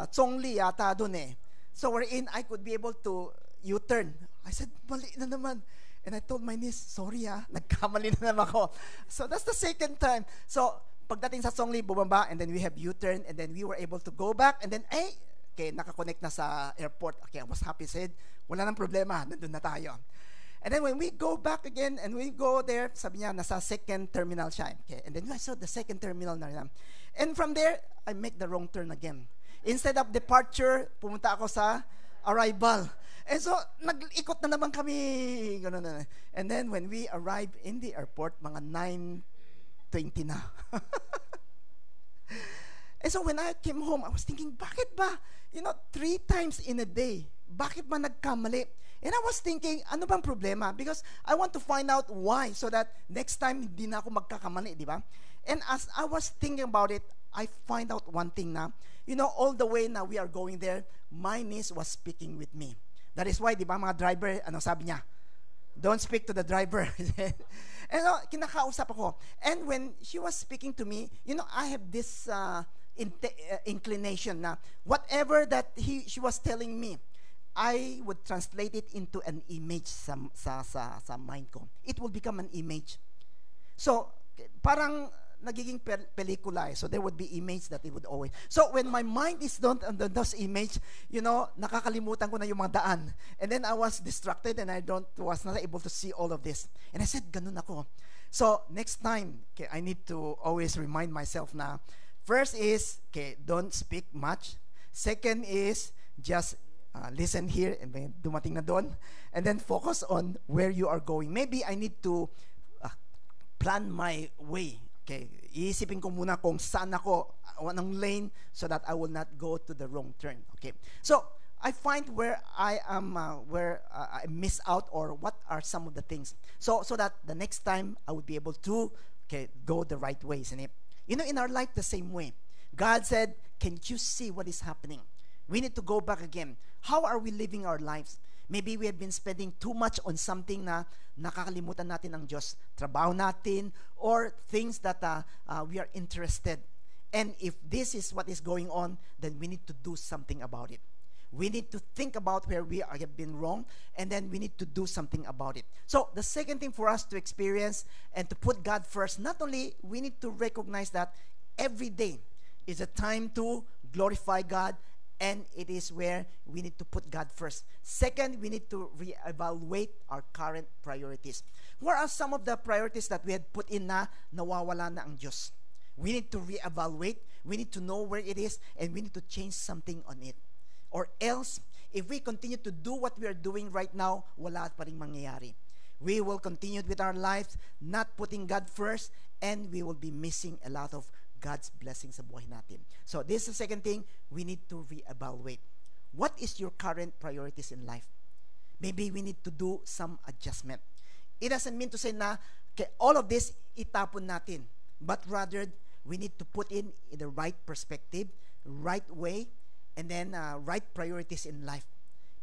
Zhongli yata doon eh. So wherein I could be able to U-turn. I said, mali na naman. And I told my niece, sorry nagkamali na naman ako. So that's the second time. So pagdating sa Zhongli, bumaba, and then we have U-turn, and then we were able to go back, and then nakakonect na sa airport. Okay, I was happy, said, wala nang problema, nandun na tayo. And then when we go back again, and we go there, sabi niya, nasa second terminal siya. Okay, and then I saw the second terminal na rin. And from there, I make the wrong turn again. Instead of departure, pumunta ako sa arrival. And so, nag-ikot na naman kami. Ganun na. And then, when we arrived in the airport, mga 9:20 na. And so, when I came home, I was thinking, bakit ba? 3 times in a day, bakit ba nagkamali? And I was thinking, ano bang problema? Because I want to find out why, so that next time, hindi na ako magkakamali, di ba? And as I was thinking about it, I find out one thing na, all the way now we are going there, my niece was speaking with me. That is why, di ba, mga driver, sabi niya? Don't speak to the driver. And kinakausap ako. And when she was speaking to me, I have this inclination na whatever that she was telling me, I would translate it into an image sa mind ko. It will become an image. So, parang nagiging pelikula. So there would be image that it would always. So when my mind is on those image, nakakalimutan ko na yung mga daan. And then I was distracted, and I was not able to see all of this. And I said, ganun ako. So next time, I need to always remind myself na, first is, don't speak much. Second is, just listen here, and then dumating na doon. And then focus on where you are going. Maybe I need to plan my way. Okay, iisipin ko muna kung saan ako, anong lane, so that I will not go to the wrong turn. Okay, so I find where I am, where I miss out, or what are some of the things, so that the next time I would be able to go the right way, isn't it? In our life the same way. God said, "Can you see what is happening?" We need to go back again. How are we living our lives? Maybe we have been spending too much on something na nakakalimutan natin ang Diyos, trabaho natin, or things that we are interested. And if this is what is going on, then we need to do something about it. We need to think about where we have been wrong, and then we need to do something about it. So the second thing for us to experience and to put God first, not only we need to recognize that every day is a time to glorify God, and it is where we need to put God first. Second, we need to reevaluate our current priorities. What are some of the priorities that we had put in na nawawala na ang Diyos? We need to reevaluate. We need to know where it is, and we need to change something on it. Or else, if we continue to do what we are doing right now, wala pa ring mangyayari. We will continue with our lives, not putting God first, and we will be missing a lot of God's blessings sa buhay natin. So this is the second thing, we need to reevaluate. What is your current priorities in life? Maybe we need to do some adjustment. It doesn't mean to say na okay, all of this itapon natin, but rather we need to put in the right perspective, right way, and then right priorities in life.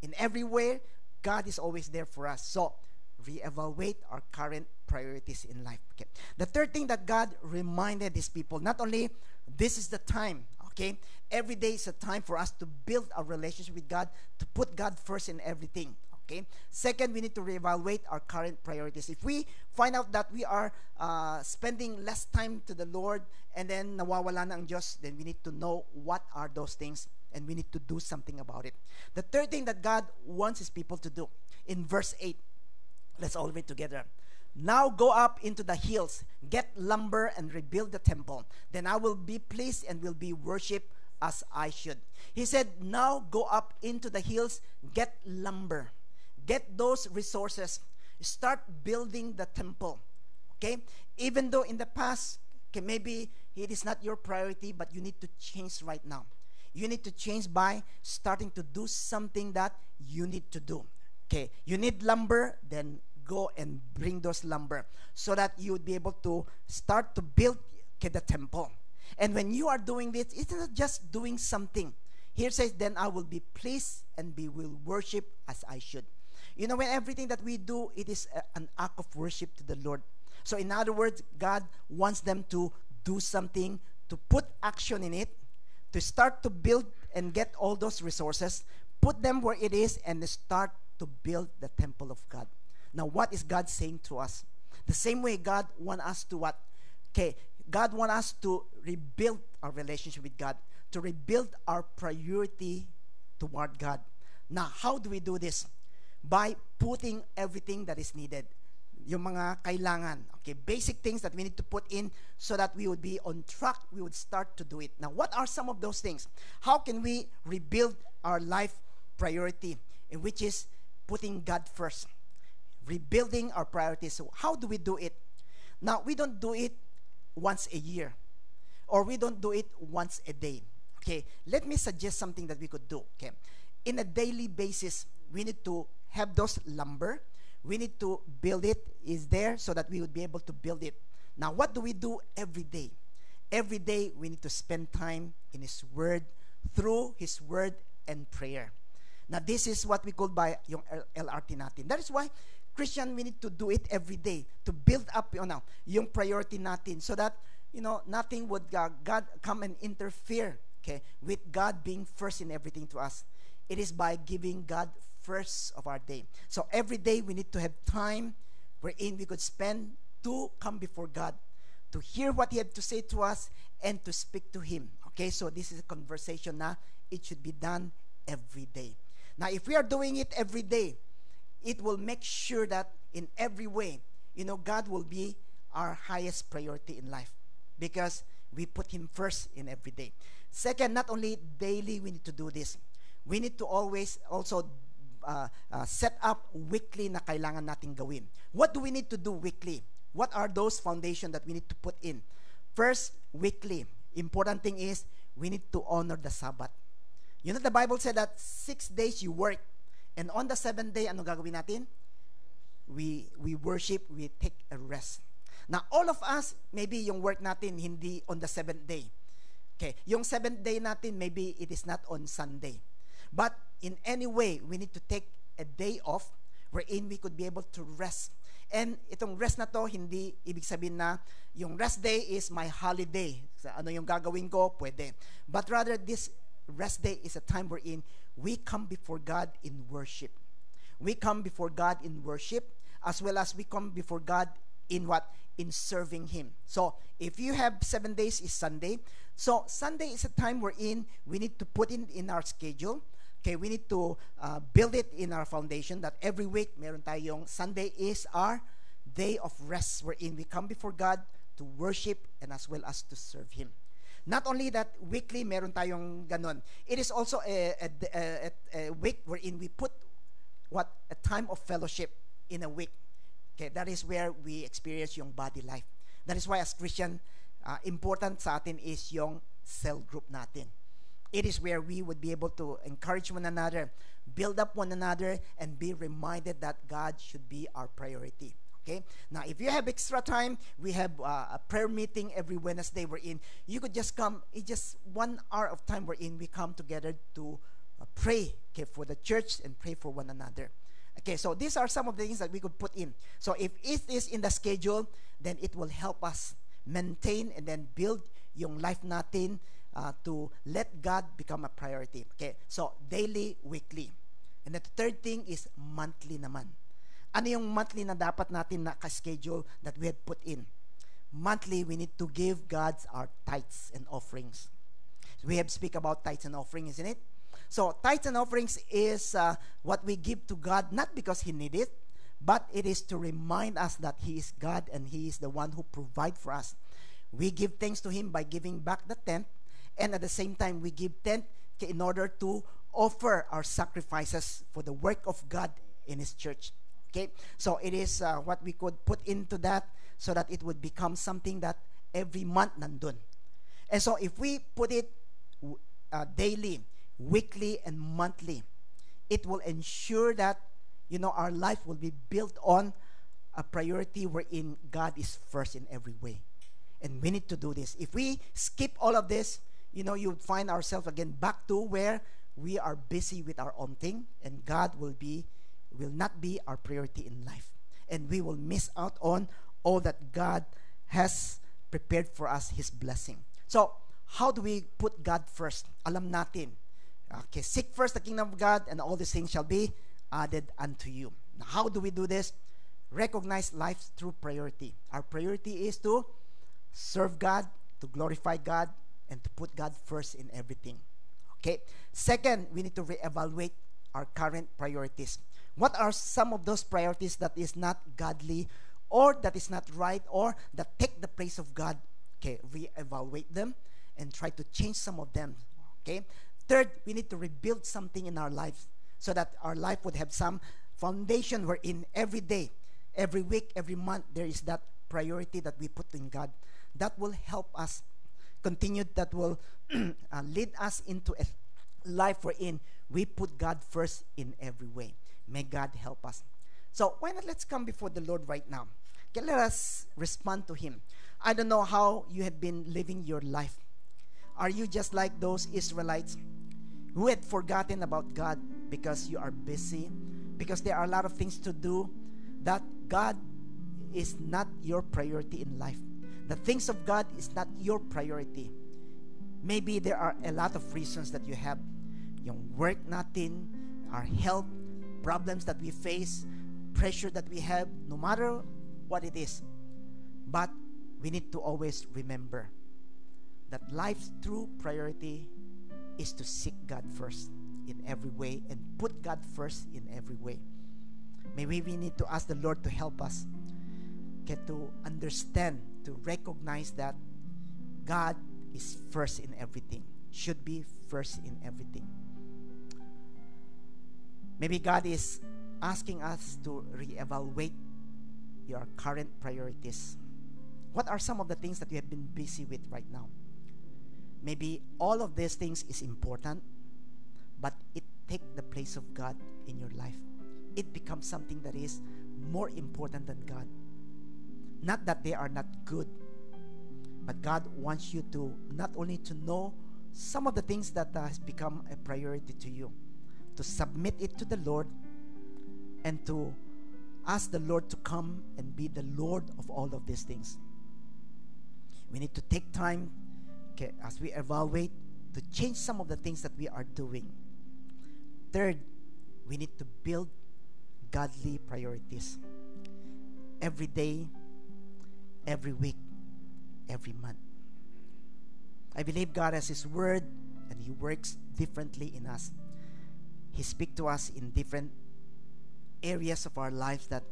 In everywhere, God is always there for us. So reevaluate our current priorities in life. Okay. The third thing that God reminded His people, not only this is the time, okay, every day is a time for us to build a relationship with God, to put God first in everything. Okay. Second, we need to reevaluate our current priorities. If we find out that we are spending less time to the Lord, and then nawawala na ang Diyos, then we need to know what are those things, and we need to do something about it. The third thing that God wants His people to do, in verse 8, let's all read together. Now go up into the hills, get lumber, and rebuild the temple. Then I will be pleased and will be worshipped as I should. He said, now go up into the hills, get lumber, get those resources, start building the temple. Okay? Even though in the past, okay, maybe it is not your priority, but you need to change right now. You need to change by starting to do something that you need to do. Okay, you need lumber, then go and bring those lumber so that you would be able to start to build the temple. And when you are doing this, it's not just doing something. Here says, then I will be pleased and will worship as I should. You know, when everything that we do, it is an act of worship to the Lord. So in other words, God wants them to do something, to put action in it, to start to build and get all those resources, put them where it is, and start to build the temple of God. Now, what is God saying to us? The same way God wants us to what? Okay, God wants us to rebuild our relationship with God, to rebuild our priority toward God. Now, how do we do this? By putting everything that is needed. Yung mga kailangan, okay, basic things that we need to put in so that we would be on track, we would start to do it. Now, what are some of those things? How can we rebuild our life priority, in which is putting God first? Rebuilding our priorities. So how do we do it? Now, we don't do it once a year, or we don't do it once a day. Okay, let me suggest something that we could do. Okay, in a daily basis, we need to have those lumber. We need to build it. Is there so that we would be able to build it. Now, what do we do every day? Every day, we need to spend time in His Word, through His Word and prayer. Now, this is what we call by yung LRT natin. That is why, Christian, we need to do it every day to build up yung priority natin so that, nothing would God come and interfere, okay, with God being first in everything to us. It is by giving God first of our day. So every day we need to have time wherein we could spend to come before God, to hear what He had to say to us and to speak to Him. Okay, so this is a conversation na it should be done every day. Now, if we are doing it every day, it will make sure that in every way, God will be our highest priority in life because we put Him first in every day. Second, not only daily we need to do this, we need to always also set up weekly na kailangan nating gawin. What do we need to do weekly? What are those foundations that we need to put in? First, weekly. Important thing is we need to honor the Sabbath. The Bible said that 6 days you work, and on the 7th day, ano gagawin natin? We worship, we take a rest. Now, all of us, maybe yung work natin hindi on the 7th day. Okay, yung 7th day natin, maybe it is not on Sunday. But in any way, we need to take a day off wherein we could be able to rest. And itong rest na to, hindi ibig sabihin na yung rest day is my holiday. Ano yung gagawin ko? Pwede. But rather, this rest day is a time wherein we come before God in worship. We come before God in worship, as well as we come before God in what? in serving Him. So, if you have 7 days is Sunday. So, Sunday is a time wherein we need to put in our schedule. Okay, we need to build it in our foundation that every week, meron tayong Sunday is our day of rest wherein we come before God to worship and as well as to serve Him. Not only that, weekly, meron tayong ganon. It is also a week wherein we put a time of fellowship in a week. Okay, that is where we experience yung body life. That is why as Christian, important sa atin is yung cell group natin. It is where we would be able to encourage one another, build up one another, and be reminded that God should be our priority. Okay? Now, if you have extra time, we have a prayer meeting every Wednesday we're in. You could just come, it's just 1 hour of time we're in. We come together to pray, okay, for the church and pray for one another. Okay, so these are some of the things that we could put in. So if it is in the schedule, then it will help us maintain and then build yung life natin to let God become a priority. Okay, so daily, weekly. And the third thing is monthly naman. Ano yung monthly na dapat natin naka-schedule that we had put in? Monthly, we need to give God our tithes and offerings. We have speak about tithes and offerings, isn't it? So, tithes and offerings is what we give to God, not because He need it, but it is to remind us that He is God and He is the one who provide for us. We give thanks to Him by giving back the tenth, and at the same time, we give tenth in order to offer our sacrifices for the work of God in His church. Okay, so it is what we could put into that so that it would become something that every month nandun. And so if we put it daily, weekly, and monthly, it will ensure that, you know, our life will be built on a priority wherein God is first in every way. And we need to do this. If we skip all of this, you know, you would find ourselves again back to where we are busy with our own thing, and God will not be our priority in life. And we will miss out on all that God has prepared for us, His blessing. So, how do we put God first? Alam natin. Okay, seek first the kingdom of God, and all these things shall be added unto you. Now, how do we do this? Recognize life through priority. Our priority is to serve God, to glorify God, and to put God first in everything. Okay. Second, we need to reevaluate our current priorities. What are some of those priorities that is not godly, or that is not right, or that take the place of God? Okay, reevaluate them and try to change some of them. Okay. Third, we need to rebuild something in our lives so that our life would have some foundation wherein every day, every week, every month, there is that priority that we put in God. That will help us continue, that will lead us into a life wherein we put God first in every way. May God help us. So why not let's come before the Lord right now. Okay, let us respond to Him. I don't know how you have been living your life. Are you just like those Israelites who had forgotten about God because you are busy, because there are a lot of things to do, that God is not your priority in life? The things of God is not your priority. Maybe there are a lot of reasons that you have. Yung work natin, our health, problems that we face, pressure that we have, no matter what it is. But we need to always remember that life's true priority is to seek God first in every way and put God first in every way. Maybe we need to ask the Lord to help us get to understand, to recognize that God is first in everything, should be first in everything. Maybe God is asking us to reevaluate your current priorities. What are some of the things that you have been busy with right now? Maybe all of these things is important, but it takes the place of God in your life. It becomes something that is more important than God. Not that they are not good, but God wants you to not only to know some of the things that has become a priority to you, to submit it to the Lord, and to ask the Lord to come and be the Lord of all of these things. We need to take time, okay, as we evaluate, to change some of the things that we are doing. Third, we need to build godly priorities. Every day, every week, every month. I believe God has His word, and He works differently in us. He speaks to us in different areas of our lives that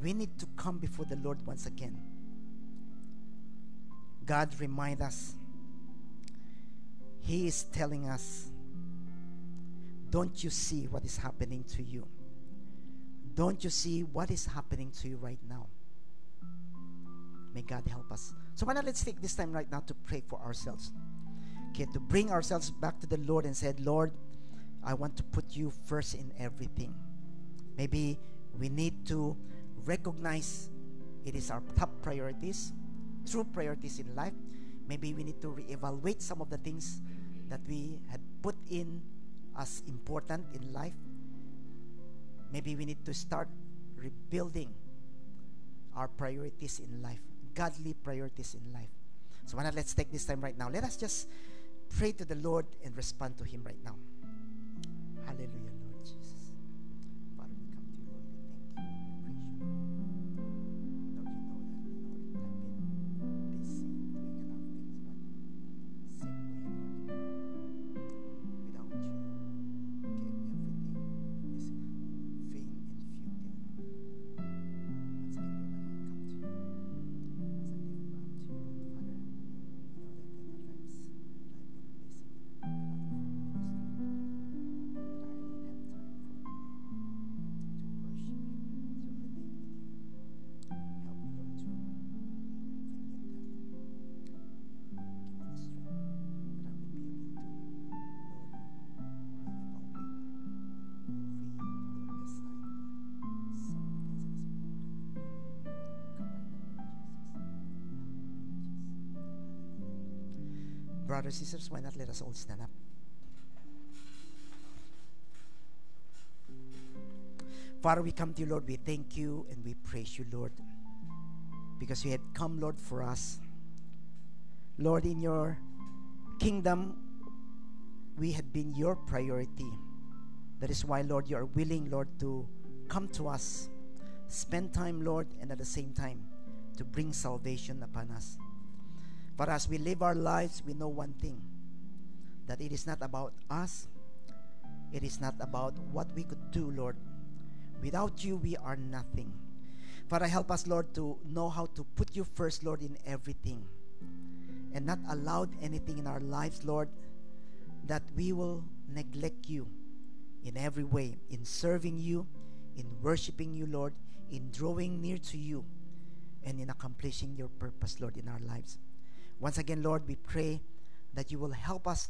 we need to come before the Lord once again. God reminds us. He is telling us, don't you see what is happening to you? Don't you see what is happening to you right now? May God help us. So why not let's take this time right now to pray for ourselves. Okay, to bring ourselves back to the Lord and say, Lord, I want to put you first in everything. Maybe we need to recognize it is our top priorities, true priorities in life. Maybe we need to reevaluate some of the things that we had put in as important in life. Maybe we need to start rebuilding our priorities in life, godly priorities in life. So why not let's take this time right now. Let us just pray to the Lord and respond to Him right now. Hallelujah, Lord Jesus. Father, we come to you, Lord. We thank you. We praise you. Lord, you know that, Lord, I've been busy doing a lot of things, but same way, Lord. Without you, everything is vain and futile. Once again, Lord, I come to you. As I lift up to you, Father, you know that in our lives, I've been busy with a lot of things, Lord, that I don't have time for you to worship you, to relate with you. Help me, Lord, to forgive them. Give me the strength that I would be able to, Lord, reevaluate, reassign some things that is important. Come right now, Jesus. Brothers, sisters, why not let us all stand up? Father, we come to you, Lord. We thank you and we praise you, Lord, because you had come, Lord, for us. Lord, in your kingdom, we had been your priority. That is why, Lord, you are willing, Lord, to come to us, spend time, Lord, and at the same time, to bring salvation upon us. For as we live our lives, we know one thing, that it is not about us. It is not about what we could do, Lord. Without you, we are nothing. Father, help us, Lord, to know how to put you first, Lord, in everything, and not allow anything in our lives, Lord, that we will neglect you in every way, in serving you, in worshiping you, Lord, in drawing near to you, and in accomplishing your purpose, Lord, in our lives. Once again, Lord, we pray that you will help us,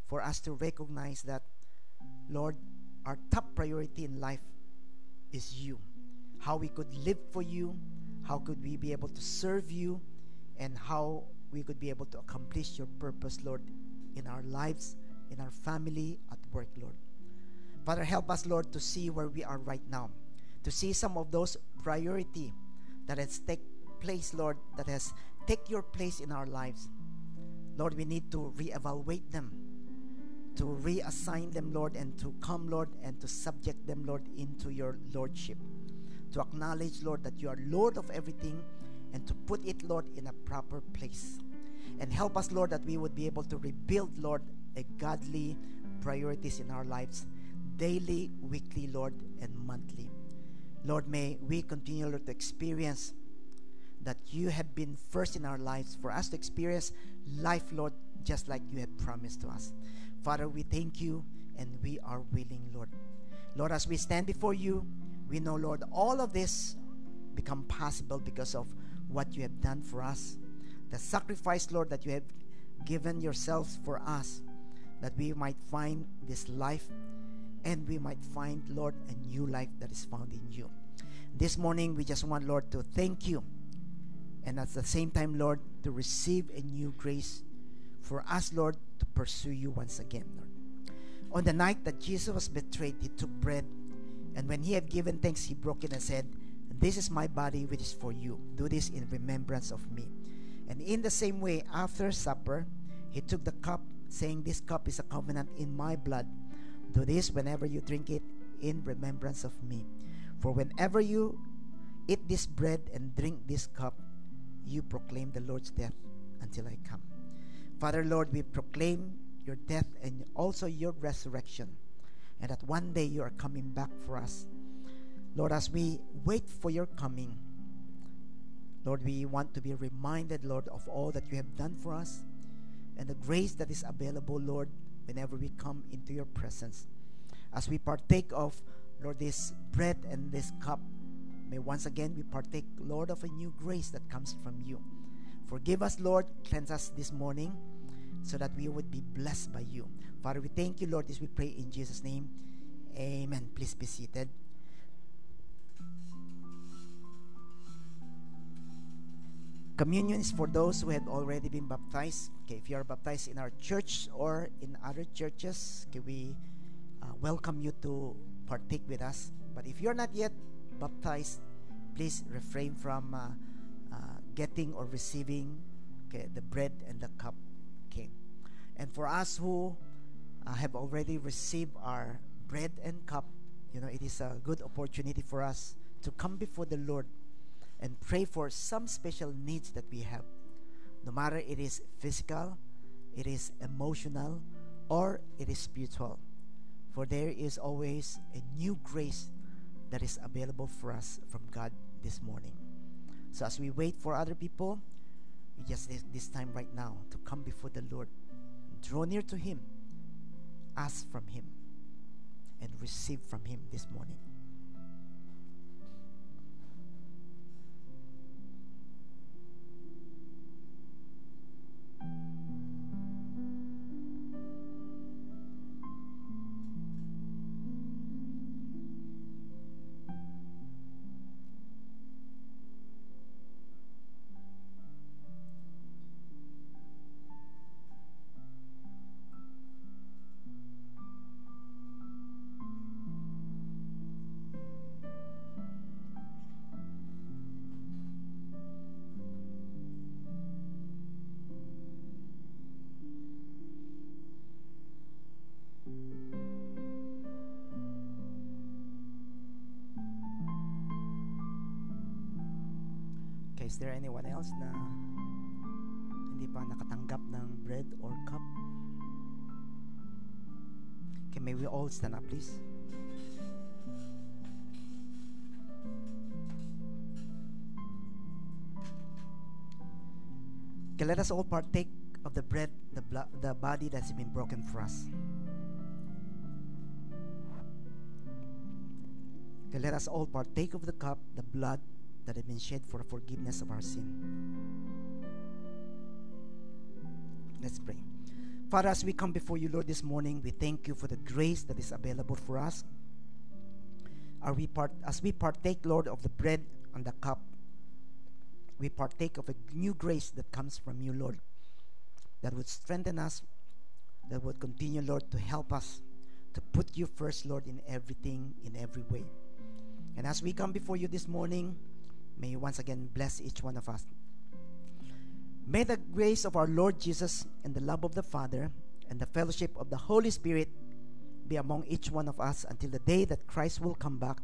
for us to recognize that, Lord, our top priority in life is you. How we could live for you, how could we be able to serve you, and how we could be able to accomplish your purpose, Lord, in our lives, in our family, at work, Lord. Father, help us, Lord, to see where we are right now, to see some of those priority that has taken place, Lord, that has taken your place in our lives. Lord, we need to reevaluate them, to reassign them, Lord, and to come, Lord, and to subject them, Lord, into your lordship. To acknowledge, Lord, that you are Lord of everything, and to put it, Lord, in a proper place. And help us, Lord, that we would be able to rebuild, Lord, a godly priorities in our lives, daily, weekly, Lord, and monthly. Lord, may we continue, Lord, to experience that you have been first in our lives, for us to experience life, Lord, just like you had promised to us. Father, we thank you, and we are willing, Lord. Lord, as we stand before you, we know, Lord, all of this become possible because of what you have done for us. The sacrifice, Lord, that you have given yourselves for us, that we might find this life, and we might find, Lord, a new life that is found in you. This morning, we just want, Lord, to thank you, and at the same time, Lord, to receive a new grace for us, Lord, to pursue you once again, Lord. On the night that Jesus was betrayed, he took bread, and when he had given thanks, he broke it and said, "This is my body, which is for you. Do this in remembrance of me." And in the same way, after supper, he took the cup, saying, "This cup is a covenant in my blood. Do this whenever you drink it in remembrance of me. For whenever you eat this bread and drink this cup, you proclaim the Lord's death until I come. Father, Lord, we proclaim your death and also your resurrection, and that one day you are coming back for us. Lord, as we wait for your coming, Lord, we want to be reminded, Lord, of all that you have done for us and the grace that is available, Lord, whenever we come into your presence. As we partake of, Lord, this bread and this cup, may once again we partake, Lord, of a new grace that comes from you. Forgive us, Lord, cleanse us this morning so that we would be blessed by you. Father, we thank you, Lord, this we pray in Jesus' name. Amen. Please be seated. Communion is for those who had already been baptized. Okay, if you are baptized in our church or in other churches, okay, we welcome you to partake with us. But if you're not yet baptized, please refrain from getting or receiving, okay, the bread and the cup. Okay, and for us who have already received our bread and cup, you know, it is a good opportunity for us to come before the Lord and pray for some special needs that we have, no matter it is physical, it is emotional, or it is spiritual. For there is always a new grace that is available for us from God this morning. So as we wait for other people, we just this time right now to come before the Lord, draw near to Him, ask from Him, and receive from Him this morning. Is there anyone else na hindi pa nakatanggap ng bread or cup? Okay, may we all stand up, please? Okay, let us all partake of the bread, the body that's been broken for us. Okay, let us all partake of the cup, the blood that have been shed for forgiveness of our sin. Let's pray. Father, as we come before you, Lord, this morning, we thank you for the grace that is available for us. As we partake, Lord, of the bread and the cup, we partake of a new grace that comes from you, Lord, that would strengthen us, that would continue, Lord, to help us to put you first, Lord, in everything, in every way. And as we come before you this morning, may you once again bless each one of us. May the grace of our Lord Jesus and the love of the Father and the fellowship of the Holy Spirit be among each one of us until the day that Christ will come back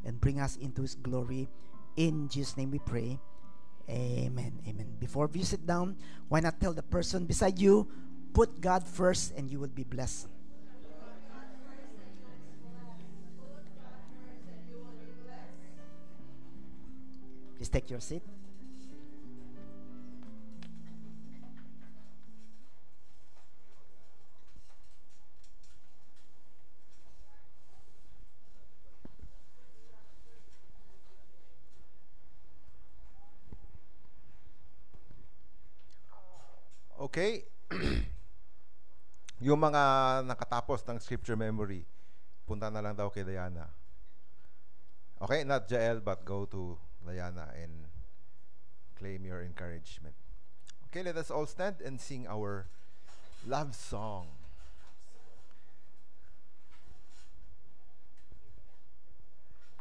and bring us into His glory. In Jesus' name we pray. Amen. Amen. Before you sit down, why not tell the person beside you, put God first and you will be blessed. Please take your seat. Okay. Yung mga nakatapos ng scripture memory, punta na lang daw kay Diana. Okay, not Jael, but go to Diana and claim your encouragement. Okay, let us all stand and sing our love song.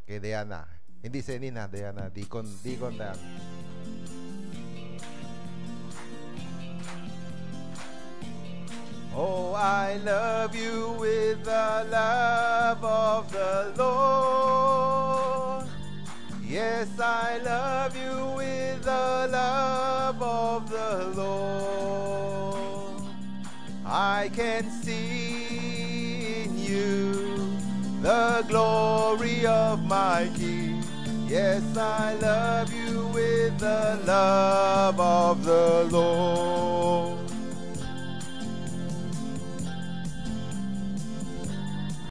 Okay, Diana. Hindi si Nina, Diana. Deacon Diana. Oh, I love you with the love of the Lord. Yes, I love you with the the love of the Lord. I can see in you the glory of my King. Yes, I love you with the love of the Lord.